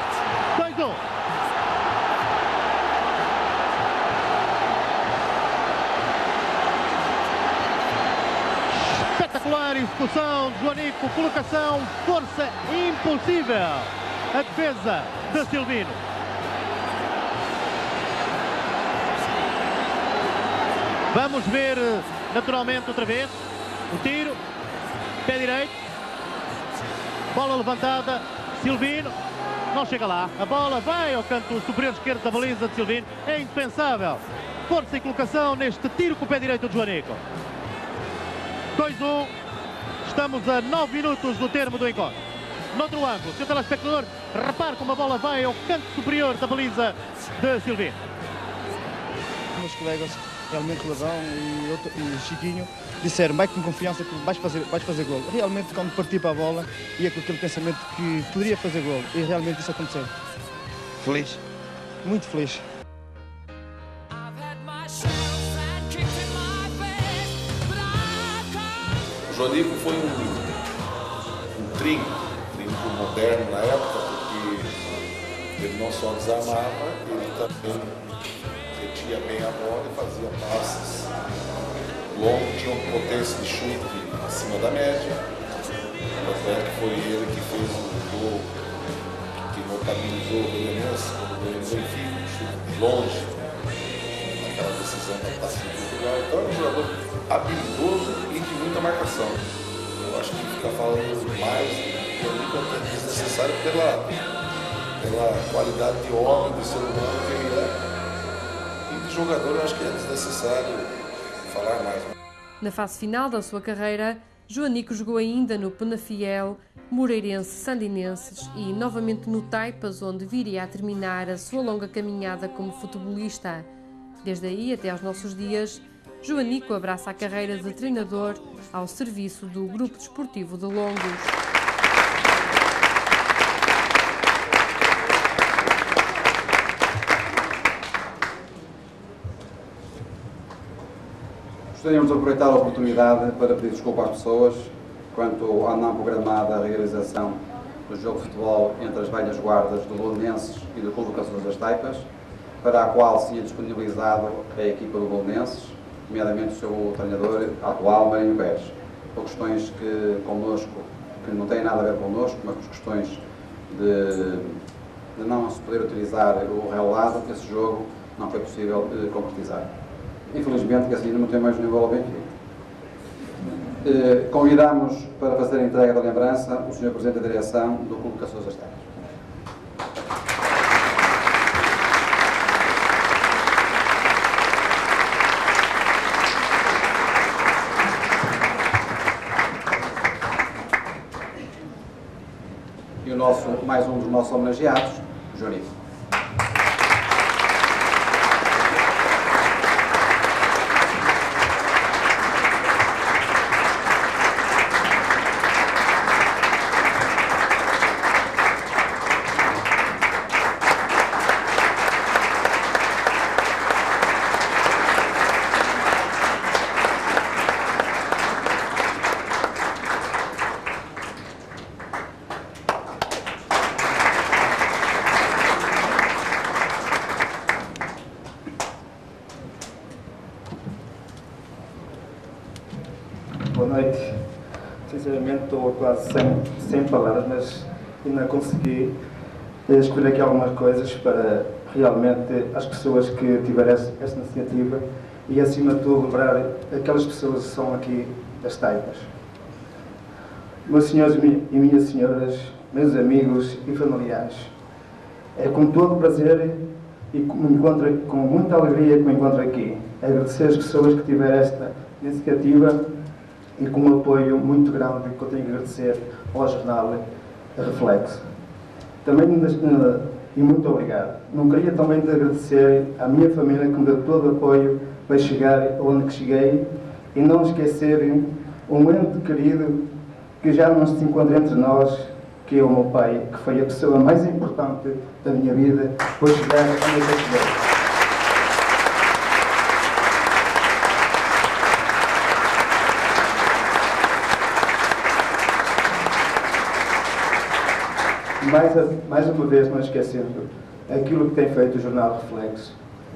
2-1. Espetacular execução de Joanico, colocação, força impulsível, a defesa de Silvino. Vamos ver naturalmente outra vez o tiro, pé direito, bola levantada, Silvino, não chega lá, a bola vai ao canto superior esquerdo da baliza de Silvino, é indefensável, força e colocação neste tiro com o pé direito de Joanico. 2-1, estamos a 9 minutos do termo do encontro. Noutro ângulo, seu telespectador, repare como a bola vai ao canto superior da baliza de Silvino. Meus colegas realmente o Adão e Chiquinho disseram, vai com confiança que vais fazer gol. Realmente, quando parti para a bola, ia com aquele pensamento que poderia fazer gol. E realmente isso aconteceu. Feliz? Muito feliz. O Joanico foi um trinco moderno na época, porque ele não só desarmava, ele também retia bem a bola e fazia passes longos, tinha uma potência de chute acima da média. Até que foi ele que fez o gol que notabilizou o Belenense, quando o Belenense enfim, um chute longe, naquela decisão da Taça de Portugal. Então era um jogador habilidoso e de muita marcação. Eu acho que fica falando mais do Joanico até desnecessário pela qualidade de homem, de ser humano que ele é. E de jogador eu acho que é desnecessário falar mais. Na fase final da sua carreira, Joanico jogou ainda no Penafiel, Moreirense, Sandinenses e novamente no Taipas, onde viria a terminar a sua longa caminhada como futebolista. Desde aí até aos nossos dias, Joanico abraça a carreira de treinador ao serviço do Grupo Desportivo de Longos. Gostaríamos de aproveitar a oportunidade para pedir desculpa às pessoas quanto à não programada realização do jogo de futebol entre as velhas guardas do Belenenses e do Clube Caçadores das Taipas, para a qual se tinha disponibilizado a equipa do Belenenses, nomeadamente o seu treinador atual, Marinho Pérez, por questões que não têm nada a ver connosco, mas por questões de não se poder utilizar o relado, que esse jogo não foi possível concretizar. Infelizmente, que assim não tem mais nenhum gol ao Benfica. Convidamos para fazer a entrega da lembrança o Sr. Presidente da Direção do Clube Caçadores das Taipas. E mais um dos nossos homenageados, o Joanico. Boa noite. Sinceramente estou quase sem palavras, mas ainda consegui escolher aqui algumas coisas para realmente as pessoas que tiveram esta iniciativa e, acima de tudo, lembrar aquelas pessoas que são aqui das Taipas. Meus senhores e minhas senhoras, meus amigos e familiares, é com todo o prazer e com muita alegria que me encontro aqui. Agradecer às pessoas que tiveram esta iniciativa e com um apoio muito grande que eu tenho que agradecer ao jornal Reflexo. Também, e muito obrigado. Não queria também de agradecer à minha família que me deu todo o apoio para chegar onde cheguei e não esquecer um ente querido que já não se encontra entre nós, que é o meu pai, que foi a pessoa mais importante da minha vida para chegar onde eu cheguei. Mais uma vez, não esquecendo aquilo que tem feito o Jornal Reflexo.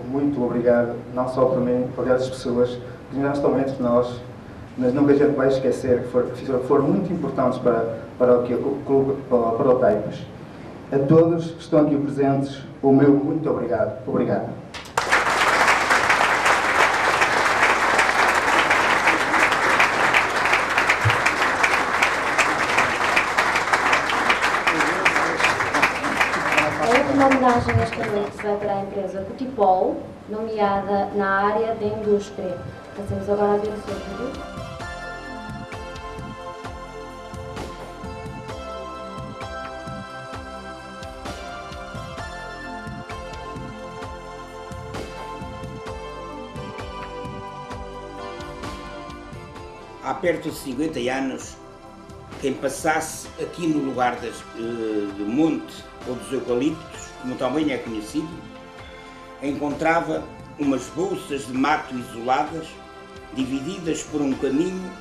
Muito obrigado, não só por mim, por essas pessoas que já estão entre nós, mas nunca a gente vai esquecer que foram muito importantes para o Taipas. A todos que estão aqui presentes, o meu muito obrigado. Obrigado. Uma homenagem esta noite vai para a empresa Cotipol, nomeada na área da indústria. Passamos agora a ver o seu vídeo. há perto de 50 anos, quem passasse aqui no lugar do monte ou dos eucaliptos, como também é conhecido, encontrava umas bolsas de mato isoladas, divididas por um caminho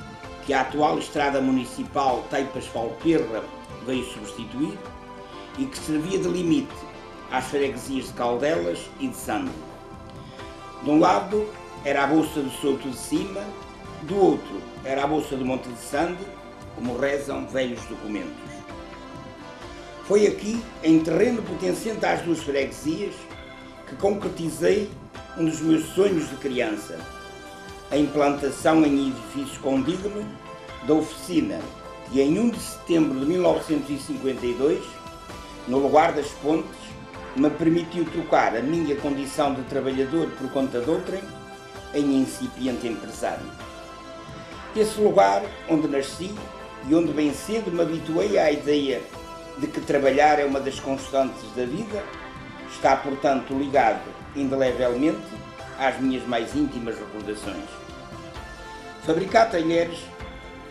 que a atual estrada municipal Teipas-Valperra veio substituir e que servia de limite às freguesias de Caldelas e de Sande. De um lado era a bolsa do Souto de Cima, do outro era a bolsa do Monte de Sande, como rezam velhos documentos. Foi aqui, em terreno pertencente às duas freguesias, que concretizei um dos meus sonhos de criança, a implantação em edifício condigno da oficina que em 1 de setembro de 1952, no lugar das Pontes, me permitiu trocar a minha condição de trabalhador por conta de outrem em incipiente empresário. Esse lugar onde nasci e onde bem cedo me habituei à ideia de que trabalhar é uma das constantes da vida, está, portanto, ligado indelevelmente às minhas mais íntimas recordações. Fabricar talheres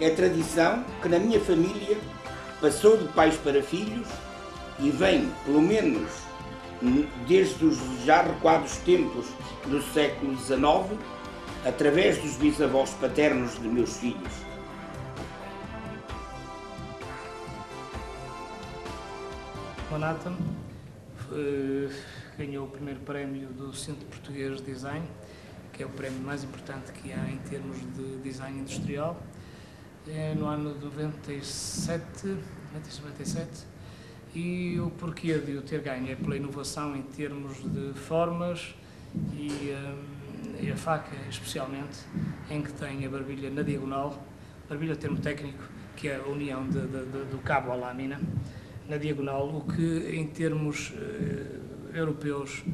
é tradição que na minha família passou de pais para filhos e vem, pelo menos, desde os já recuados tempos do século XIX, através dos bisavós paternos de meus filhos. O Nathan ganhou o primeiro prémio do Centro Português de Design, que é o prémio mais importante que há em termos de design industrial, no ano de 97, e o porquê de o ter ganho é pela inovação em termos de formas e a faca especialmente, em que tem a barbilha na diagonal, barbilha termo técnico, que é a união do cabo à lâmina, na diagonal, o que em termos europeus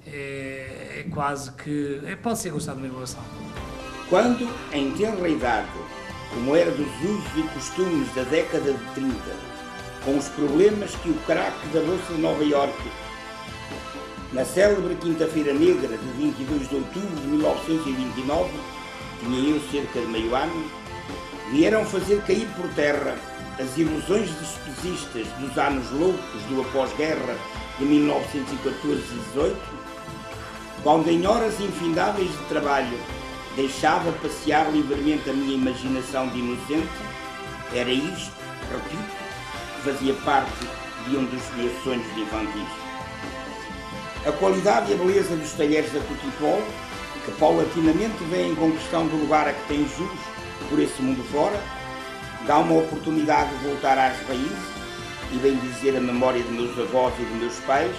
é quase que pode ser considerado uma inovação. Quando, em tenra idade, como era dos usos e costumes da década de 30, com os problemas que o craque da Bolsa de Nova Iorque, na célebre Quinta-feira Negra de 22 de outubro de 1929, tinha eu cerca de meio ano, vieram fazer cair por terra as ilusões despesistas dos anos loucos do após-guerra de 1914 e 18, quando em horas infindáveis de trabalho deixava passear livremente a minha imaginação de inocente, era isto, repito, que fazia parte de um dos meus sonhos de infantis. A qualidade e a beleza dos talheres da Cotipol, que paulatinamente vêm conquistando o lugar a que têm jus por esse mundo fora, dá uma oportunidade de voltar às raízes e bem dizer a memória de meus avós e de meus pais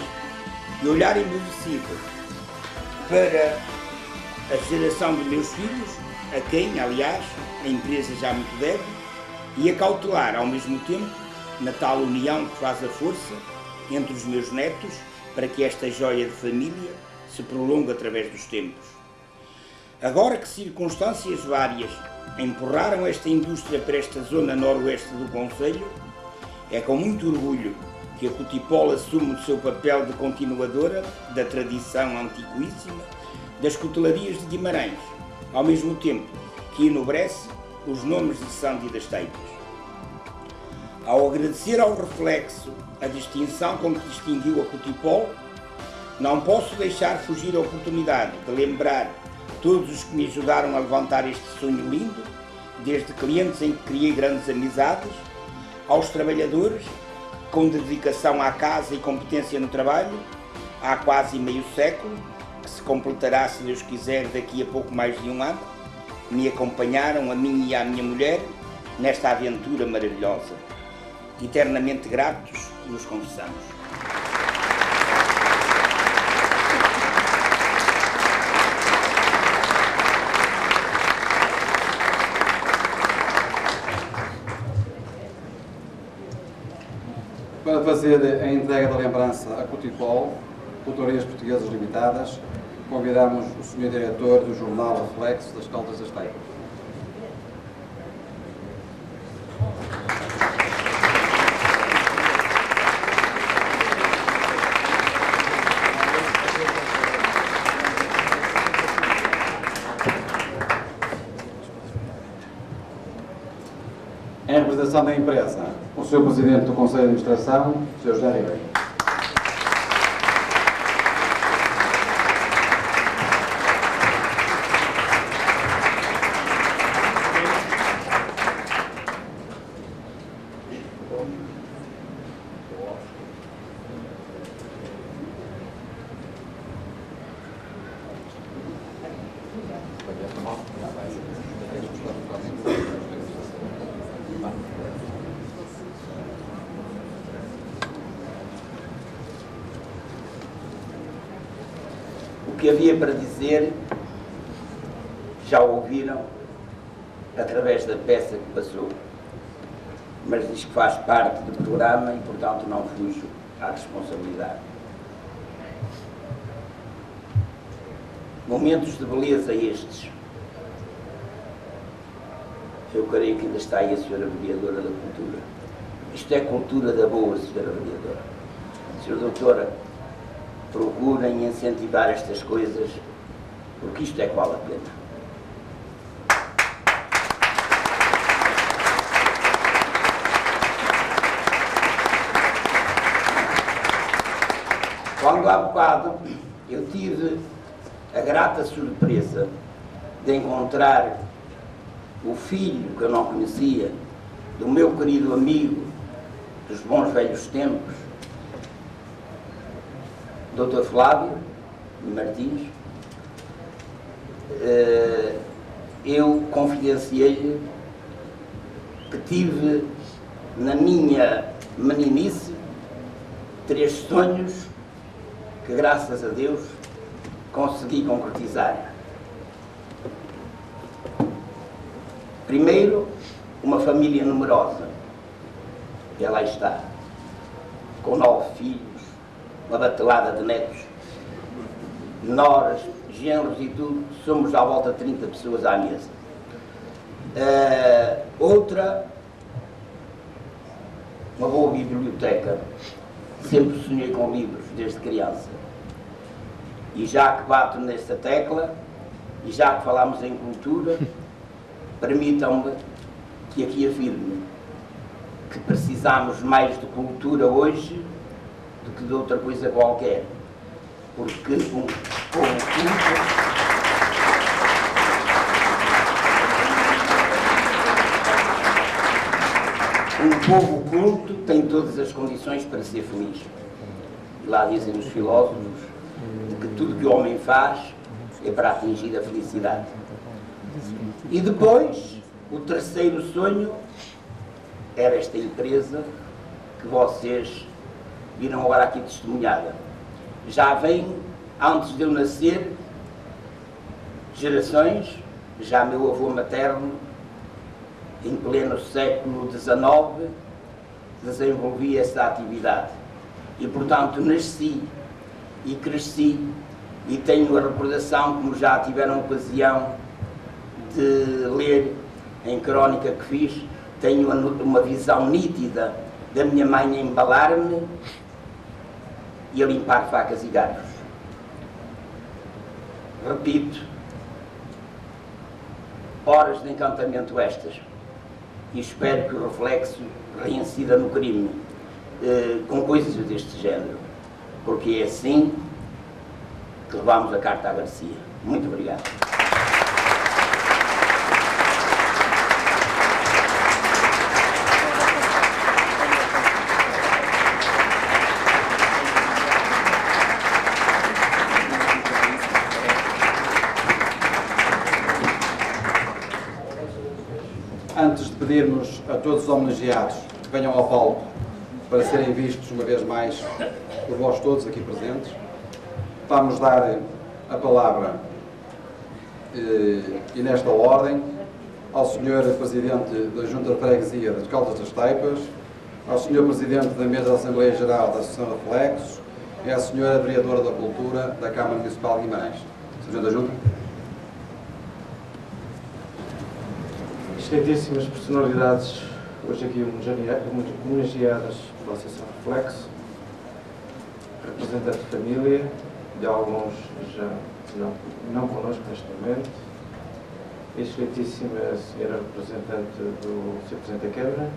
e olhar embevecido para a geração de meus filhos, a quem, aliás, a empresa já muito deve, e acautelar ao mesmo tempo na tal união que faz a força entre os meus netos para que esta joia de família se prolongue através dos tempos. Agora que circunstâncias várias empurraram esta indústria para esta zona noroeste do concelho, é com muito orgulho que a Cotipol assume o seu papel de continuadora da tradição antiquíssima das cutelarias de Guimarães, ao mesmo tempo que enobrece os nomes de Sande e das Teipas. Ao agradecer ao Reflexo a distinção com que distinguiu a Cotipol, não posso deixar fugir a oportunidade de lembrar todos os que me ajudaram a levantar este sonho lindo, desde clientes em que criei grandes amizades, aos trabalhadores que, com dedicação à casa e competência no trabalho, há quase meio século, que se completará, se Deus quiser, daqui a pouco mais de um ano, me acompanharam, a mim e à minha mulher, nesta aventura maravilhosa. Eternamente gratos nos confessamos. Para fazer a entrega da lembrança à Cotipol, Culturarias Portuguesas Limitadas, convidamos o Sr. Diretor do Jornal Reflexo das Caldas das Teipas. Em representação da empresa, o Sr. Presidente do Conselho de Administração, Sr. José Ribeiro. O que havia para dizer, já o ouviram através da peça que passou, mas diz que faz parte do programa e, portanto, não fujo à responsabilidade. Momentos de beleza estes. Eu creio que ainda está aí a Sra. Vereadora da Cultura. Isto é cultura da boa, Sra. Vereadora. Sra. Doutora, procurem incentivar estas coisas, porque isto é que vale a pena. Quando há bocado eu tive a grata surpresa de encontrar o filho que eu não conhecia, do meu querido amigo dos bons velhos tempos, Dr. Flávio Martins, eu confidenciei-lhe que tive na minha meninice 3 sonhos que, graças a Deus, consegui concretizar. Primeiro, uma família numerosa. E lá está, com 9 filhos, uma batelada de netos, noras, genros e tudo. Somos à volta de 30 pessoas à mesa. Outra, uma boa biblioteca. Sempre sonhei com livros desde criança. E já que bato nesta tecla, e já que falamos em cultura, permitam-me que aqui afirme que precisamos mais de cultura hoje do que de outra coisa qualquer. Porque um povo culto tem todas as condições para ser feliz. E lá dizem os filósofos que tudo que o homem faz é para atingir a felicidade. E depois, o terceiro sonho era esta empresa que vocês viram agora aqui testemunhada. Já vem, antes de eu nascer, gerações, já meu avô materno, em pleno século XIX, desenvolvia essa atividade. E, portanto, nasci e cresci e tenho a recordação, como já tiveram ocasião de ler em crónica que fiz, tenho uma visão nítida da minha mãe a embalar-me e a limpar facas e garfos. Repito, horas de encantamento estas, e espero que o reflexo reincida no crime com coisas deste género, porque é assim que levamos a carta à Garcia. Muito obrigado. Antes de pedirmos a todos os homenageados que venham ao palco para serem vistos uma vez mais por vós todos aqui presentes, vamos dar a palavra, e nesta ordem, ao Sr. Presidente da Junta de Freguesia das Caldas das Taipas, ao Sr. Presidente da Mesa da Assembleia Geral da Associação Reflexos e à Sra. Vereadora da Cultura da Câmara Municipal de Guimarães. Sr. da Junta. Excelentíssimas personalidades, hoje aqui homenageadas pela Associação Reflexo, representantes de família, de alguns já não connosco neste momento, Excelentíssima Senhora Representante do Sr. Presidente da Câmara,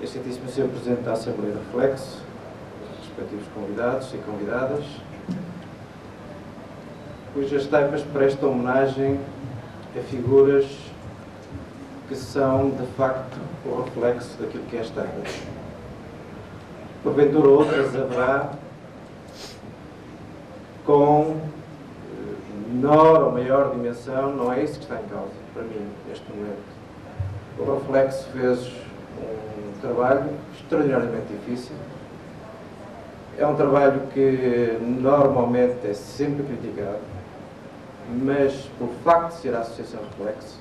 Excelentíssimo Sr. Presidente da Assembleia Reflexo, respectivos convidados e convidadas, cujas taipas prestam homenagem a figuras que são, de facto, o reflexo daquilo que é esta área. Porventura outras haverá com menor ou maior dimensão, não é isso que está em causa, para mim, neste momento. O Reflexo fez um trabalho extraordinariamente difícil. É um trabalho que normalmente é sempre criticado, mas pelo facto de ser a Associação Reflexo,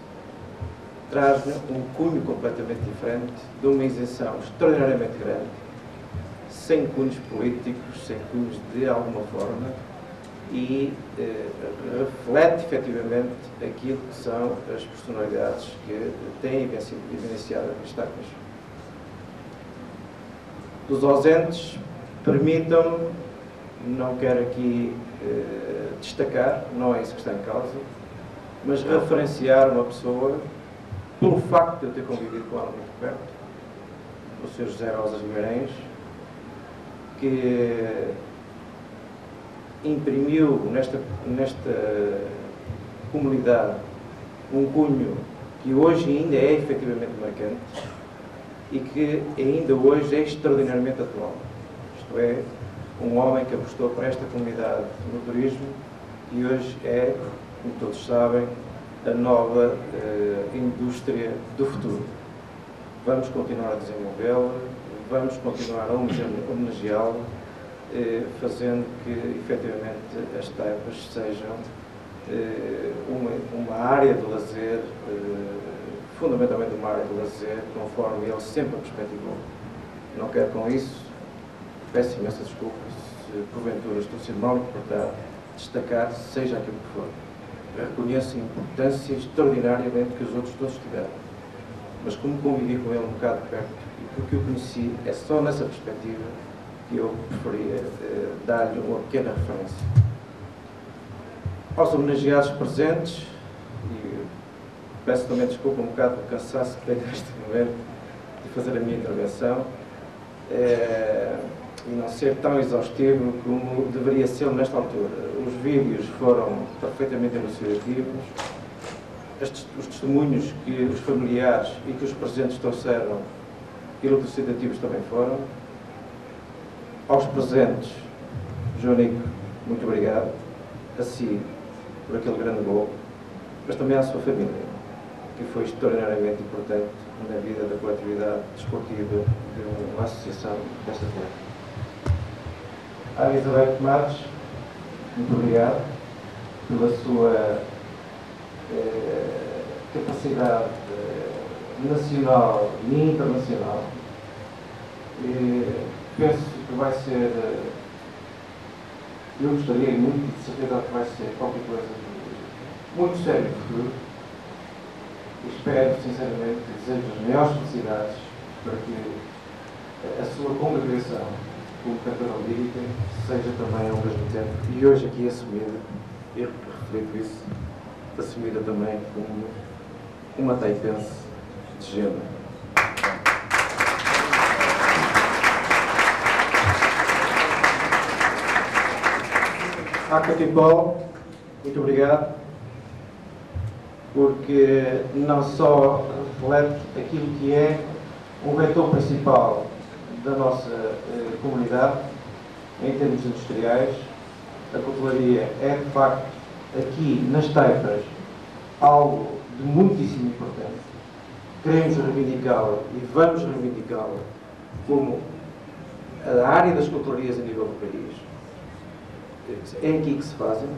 traz-me um cunho completamente diferente, de uma isenção extraordinariamente grande, sem cunhos políticos, sem cunhos de alguma forma, e reflete efetivamente aquilo que são as personalidades que têm evidenciado as taipas. Dos ausentes, permitam-me, não quero aqui destacar, não é isso que está em causa, mas referenciar uma pessoa, pelo facto de eu ter convivido com ela muito perto, o Sr. José Rosas Guimarães, que imprimiu nesta comunidade um cunho que hoje ainda é efetivamente marcante e que ainda hoje é extraordinariamente atual. Isto é, um homem que apostou para esta comunidade no turismo e hoje é, como todos sabem, a nova indústria do futuro. Vamos continuar a desenvolvê-la, vamos continuar a homenageá-la, fazendo que, efetivamente, as taipas sejam uma área de lazer, fundamentalmente uma área de lazer, conforme ele sempre a perspectivou. Não quero com isso, peço imensa desculpa se porventura estou sendo mal interpretado, destacar, seja aquilo que for. Reconheço a importância extraordinariamente que os outros todos tiveram. Mas como convivi com ele um bocado de perto, e porque o conheci, é só nessa perspectiva que eu preferia dar-lhe uma pequena referência. Aos homenageados presentes, e peço também desculpa um bocado do cansaço que tenho neste momento de fazer a minha intervenção, e não ser tão exaustivo como deveria ser nesta altura. Os vídeos foram perfeitamente elucidativos, os testemunhos que os familiares e que os presentes trouxeram elucidativos também foram. Aos presentes, João Nico, muito obrigado, a si por aquele grande gol, mas também à sua família, que foi extraordinariamente importante na vida da coletividade desportiva de uma associação desta terra. À Elizabeth Matos, muito obrigado pela sua capacidade nacional e internacional. Penso que vai ser, eu gostaria muito, de certeza que vai ser qualquer coisa muito sério no futuro. Espero, sinceramente, e desejo as maiores felicidades para que a sua congregação como cantora lírica seja também ao mesmo tempo, e hoje aqui assumida, eu reflito isso, assumida também como uma taipense de gênero. À Catipol, muito obrigado, porque não só reflete aquilo que é um vetor principal da nossa comunidade, em termos industriais. A cutelaria é, de facto, aqui nas taipas, algo de muitíssima importância. Queremos reivindicá-la e vamos reivindicá-la como a área das cutelarias a nível do país. É aqui que se fazem.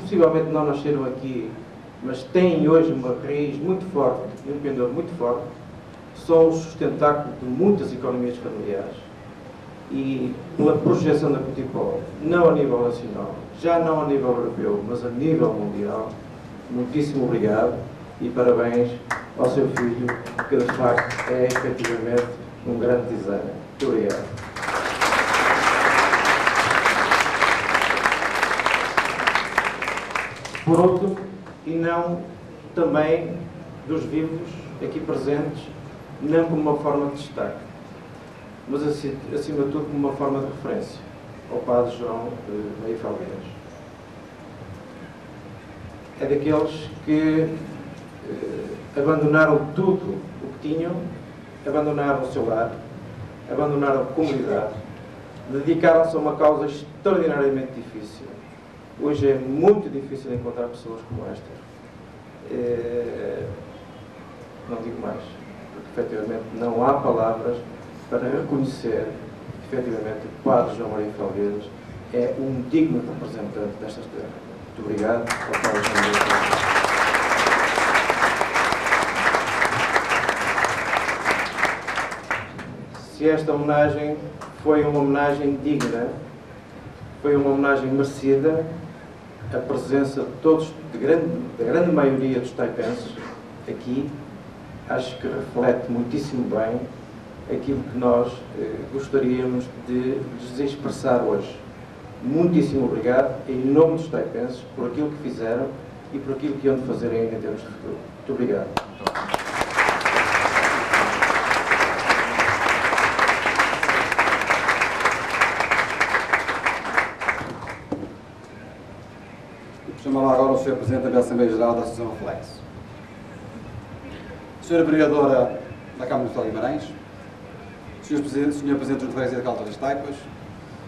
Possivelmente não nasceram aqui, mas têm hoje uma raiz muito forte, um pendor muito forte. São o sustentáculo de muitas economias familiares. E pela projeção da Catipol, não a nível nacional, já não a nível europeu, mas a nível mundial, muitíssimo obrigado e parabéns ao seu filho, que de facto é efetivamente um grande designer. Muito obrigado. Por outro, e não também dos vivos aqui presentes, não como uma forma de destaque, mas acima de tudo como uma forma de referência ao Padre João Maria Felgueiras. É daqueles que abandonaram tudo o que tinham, abandonaram o seu lar, abandonaram a comunidade, dedicaram-se a uma causa extraordinariamente difícil. Hoje é muito difícil encontrar pessoas como esta. Não digo mais, porque efetivamente não há palavras para reconhecer que efetivamente o Padre João Maria Felgueiras é um digno representante desta terra. Muito obrigado ao Padre João Maria Felgueiras. Se esta homenagem foi uma homenagem digna, foi uma homenagem merecida, a presença de todos, da grande maioria dos taipenses aqui, acho que reflete muitíssimo bem aquilo que nós gostaríamos de lhes expressar hoje. Muitíssimo obrigado, em nome dos taipenses, por aquilo que fizeram e por aquilo que iam de fazer ainda em termos de futuro. Muito obrigado. Chamava agora o Sr. Presidente da Assembleia Geral da Associação Reflexo. Sra. Vereadora da Câmara Municipal de Guimarães, Sr. Presidente da Freguesia de Caldas das Taipas,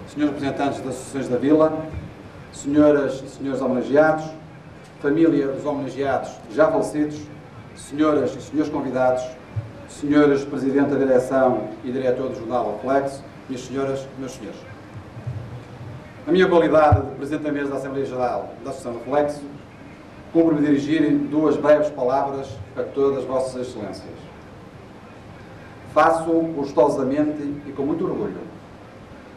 Srs. Representantes das Associações da Vila, Senhoras e Senhores homenageados, família dos homenageados já falecidos, Senhoras e Senhores convidados, Senhores Presidente da Direção e Diretor do Jornal Reflexo, minhas senhoras e meus senhores. Na minha qualidade de Presidente da Mesa da Assembleia Geral da Associação Reflexo, cumpre-me dirigir duas breves palavras a todas as vossas excelências. Faço gostosamente e com muito orgulho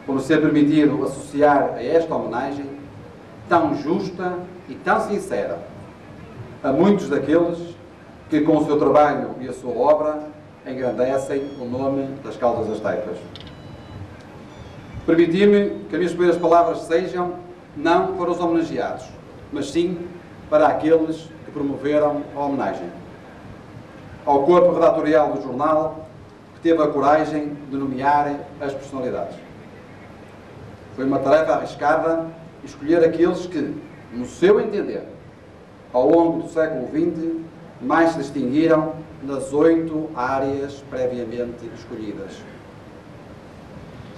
por nos ser permitido associar a esta homenagem tão justa e tão sincera a muitos daqueles que com o seu trabalho e a sua obra engrandecem o nome das Caldas das Taipas. Permiti-me que as minhas primeiras palavras sejam não para os homenageados, mas sim para aqueles que promoveram a homenagem. Ao corpo redatorial do jornal, que teve a coragem de nomear as personalidades. Foi uma tarefa arriscada escolher aqueles que, no seu entender, ao longo do século XX, mais se distinguiram nas 8 áreas previamente escolhidas.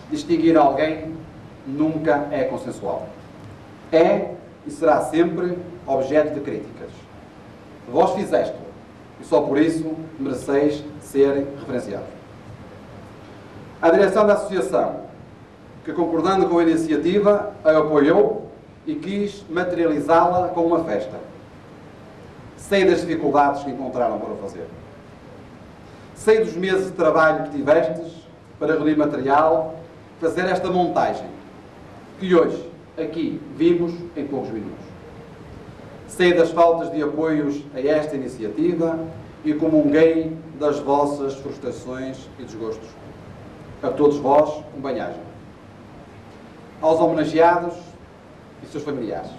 Distinguir alguém nunca é consensual. É e será sempre objeto de críticas. Vós fizeste-o e só por isso mereceis ser referenciados. A direção da associação, que concordando com a iniciativa, a apoiou e quis materializá-la com uma festa. Sei das dificuldades que encontraram para o fazer. Sei dos meses de trabalho que tivestes para reunir material, fazer esta montagem, que hoje, aqui, vimos em poucos minutos. Sei das faltas de apoios a esta iniciativa e comunguei das vossas frustrações e desgostos. A todos vós, um bem-aja. Aos homenageados e seus familiares,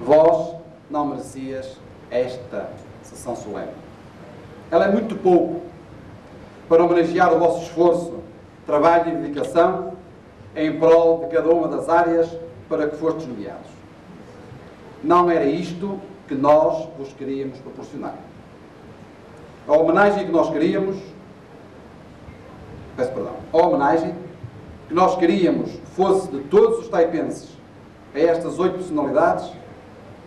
vós não merecias esta sessão solene. Ela é muito pouco para homenagear o vosso esforço, trabalho e dedicação em prol de cada uma das áreas para que fostes nomeados. Não era isto que nós vos queríamos proporcionar. A homenagem que nós queríamos, a homenagem que nós queríamos fosse de todos os taipenses a estas 8 personalidades,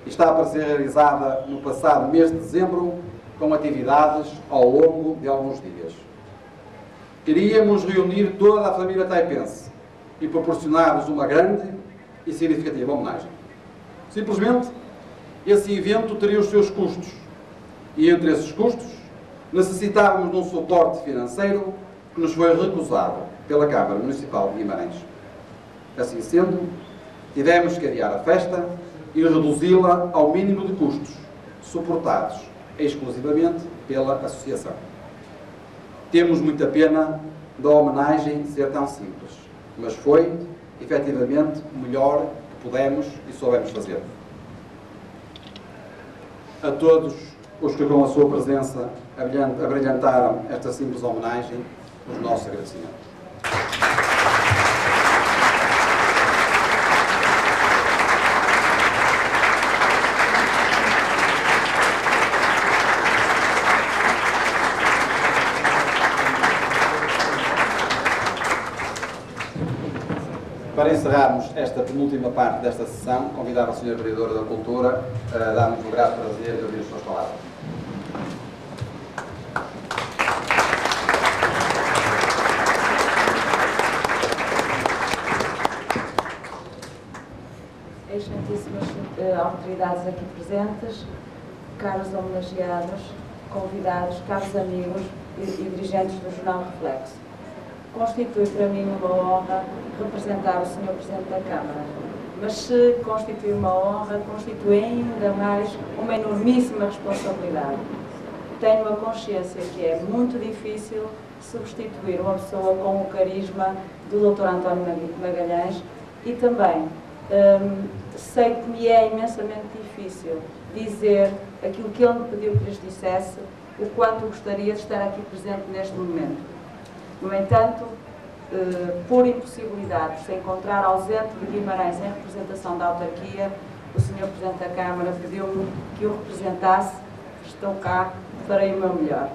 está para ser realizada no passado mês de dezembro, com atividades ao longo de alguns dias. Queríamos reunir toda a família taipense e proporcionar-vos uma grande e significativa homenagem. Simplesmente, esse evento teria os seus custos e, entre esses custos, necessitávamos de um suporte financeiro que nos foi recusado pela Câmara Municipal de Guimarães. Assim sendo, tivemos que adiar a festa e reduzi-la ao mínimo de custos, suportados exclusivamente pela Associação. Temos muita pena da homenagem ser tão simples, mas foi, efetivamente, o melhor que pudemos e soubemos fazer. a todos os que com a sua presença abrilhantaram esta simples homenagem, os nossos agradecimentos. Para encerrarmos esta penúltima parte desta sessão, convidava a Sra. Vereadora da Cultura a dar-nos o grato prazer de ouvir as suas palavras. Excelentíssimas autoridades aqui presentes, caros homenageados, convidados, caros amigos e dirigentes do Jornal Reflexo. Constitui para mim uma honra representar o Sr. Presidente da Câmara, mas se constitui uma honra, constitui ainda mais uma enormíssima responsabilidade. Tenho a consciência que é muito difícil substituir uma pessoa com o carisma do Dr. António Magalhães e também sei que me é imensamente difícil dizer aquilo que ele me pediu que lhes dissesse, o quanto gostaria de estar aqui presente neste momento. No entanto, por impossibilidade de se encontrar ausente de Guimarães em representação da autarquia, o Sr. Presidente da Câmara pediu-me que o representasse. Estou cá, farei o meu melhor.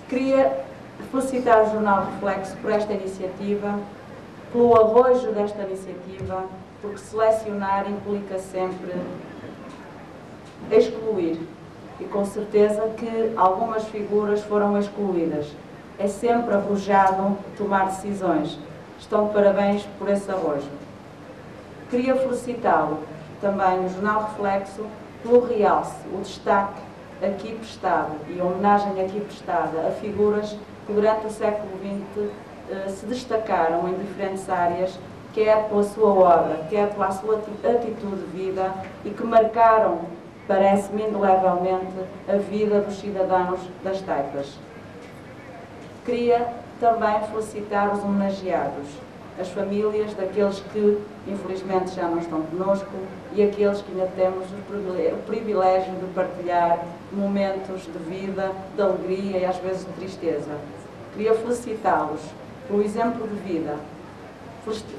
Queria felicitar o Jornal Reflexo por esta iniciativa, pelo arrojo desta iniciativa, porque selecionar implica sempre excluir. E com certeza que algumas figuras foram excluídas. É sempre arrojado tomar decisões. Estão de parabéns por esse arrojo. Queria felicitá-lo também no Jornal Reflexo pelo realce, o destaque aqui prestado e a homenagem aqui prestada a figuras que durante o século XX se destacaram em diferentes áreas, quer pela sua obra, quer pela sua atitude de vida e que marcaram, parece-me indelevelmente, a vida dos cidadãos das Taipas. Queria também felicitar os homenageados, as famílias daqueles que infelizmente já não estão conosco e aqueles que ainda temos o privilégio de partilhar momentos de vida, de alegria e às vezes de tristeza. Queria felicitá-los pelo exemplo de vida,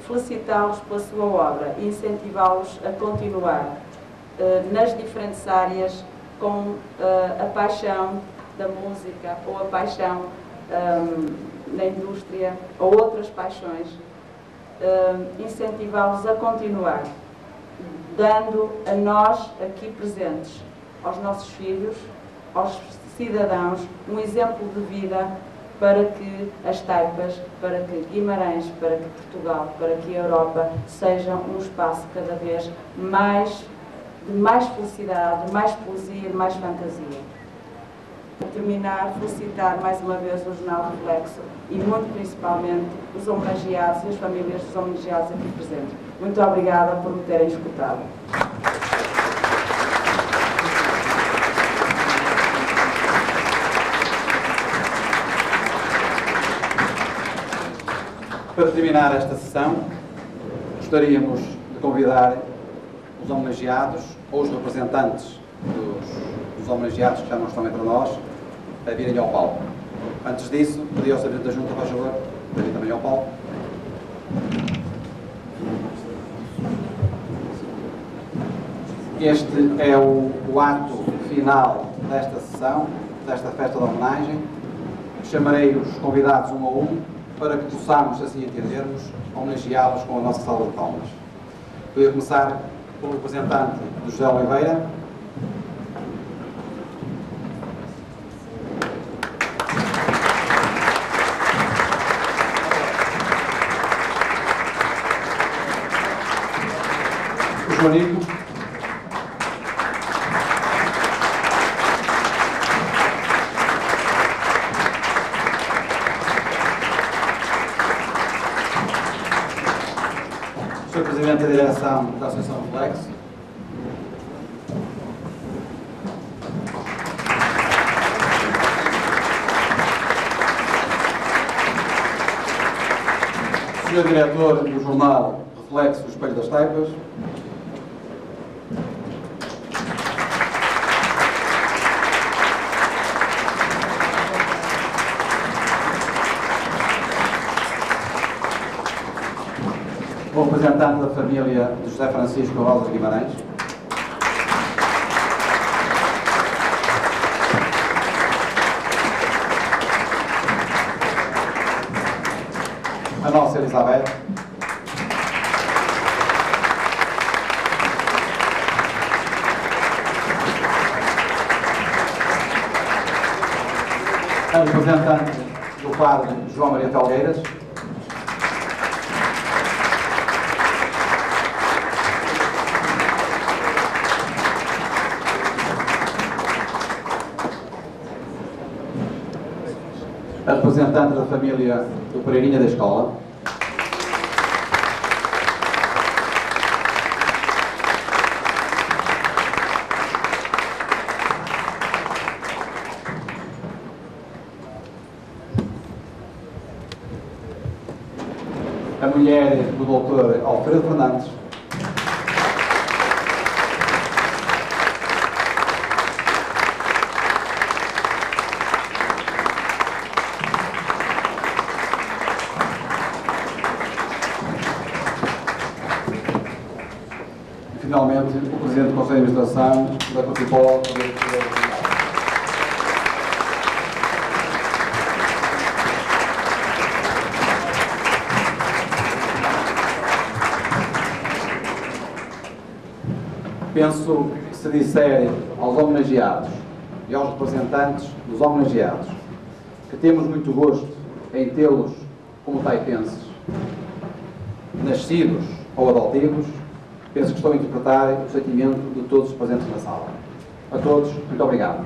felicitá-los pela sua obra e incentivá-los a continuar nas diferentes áreas com a paixão da música ou a paixão na indústria ou outras paixões, incentivá-los a continuar, dando a nós aqui presentes, aos nossos filhos, aos cidadãos, um exemplo de vida para que as Taipas, para que Guimarães, para que Portugal, para que a Europa sejam um espaço cada vez mais de mais felicidade, de mais poesia, de mais fantasia. Para terminar, felicitar mais uma vez o Jornal Reflexo e muito principalmente os homenageados e as famílias dos homenageados aqui presentes. Muito obrigada por me terem escutado. Para terminar esta sessão, gostaríamos de convidar os homenageados ou os representantes dos homenageados que já não estão entre nós a virem ao palco. Antes disso, pedi ao Sargento da Junta, por favor, para vir também ao palco. Este é o ato final desta sessão, desta festa de homenagem. Chamarei os convidados um a um para que possamos, assim entendermos, homenageá-los com a nossa salva de palmas. Eu ia começar pelo representante do José Oliveira. O Joanico. Sr. Presidente da Direção da Associação Reflexo. Sr. Diretor do Jornal Reflexo, o Espelho das Taipas. o representante da família de José Francisco Rosa Guimarães, a nossa Elizabeth, a representante do padre João Maria Felgueiras, a representante da família do Pereirinha da Escola, a mulher do Dr. Alfredo Fernandes, e finalmente o Presidente do Conselho de Administração da Cotipol. Penso que se disser aos homenageados e aos representantes dos homenageados que temos muito gosto em tê-los como taipenses, nascidos ou adotivos, penso que estou a interpretar o sentimento de todos os presentes na sala. A todos, muito obrigado.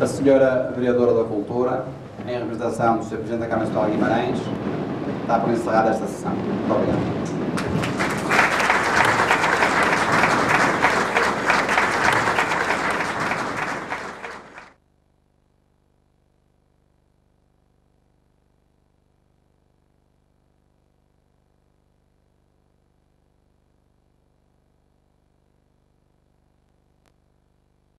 A senhora Vereadora da Cultura, em representação do Sr. Presidente da Câmara Municipal de Guimarães, está por encerrada esta sessão. Muito obrigado.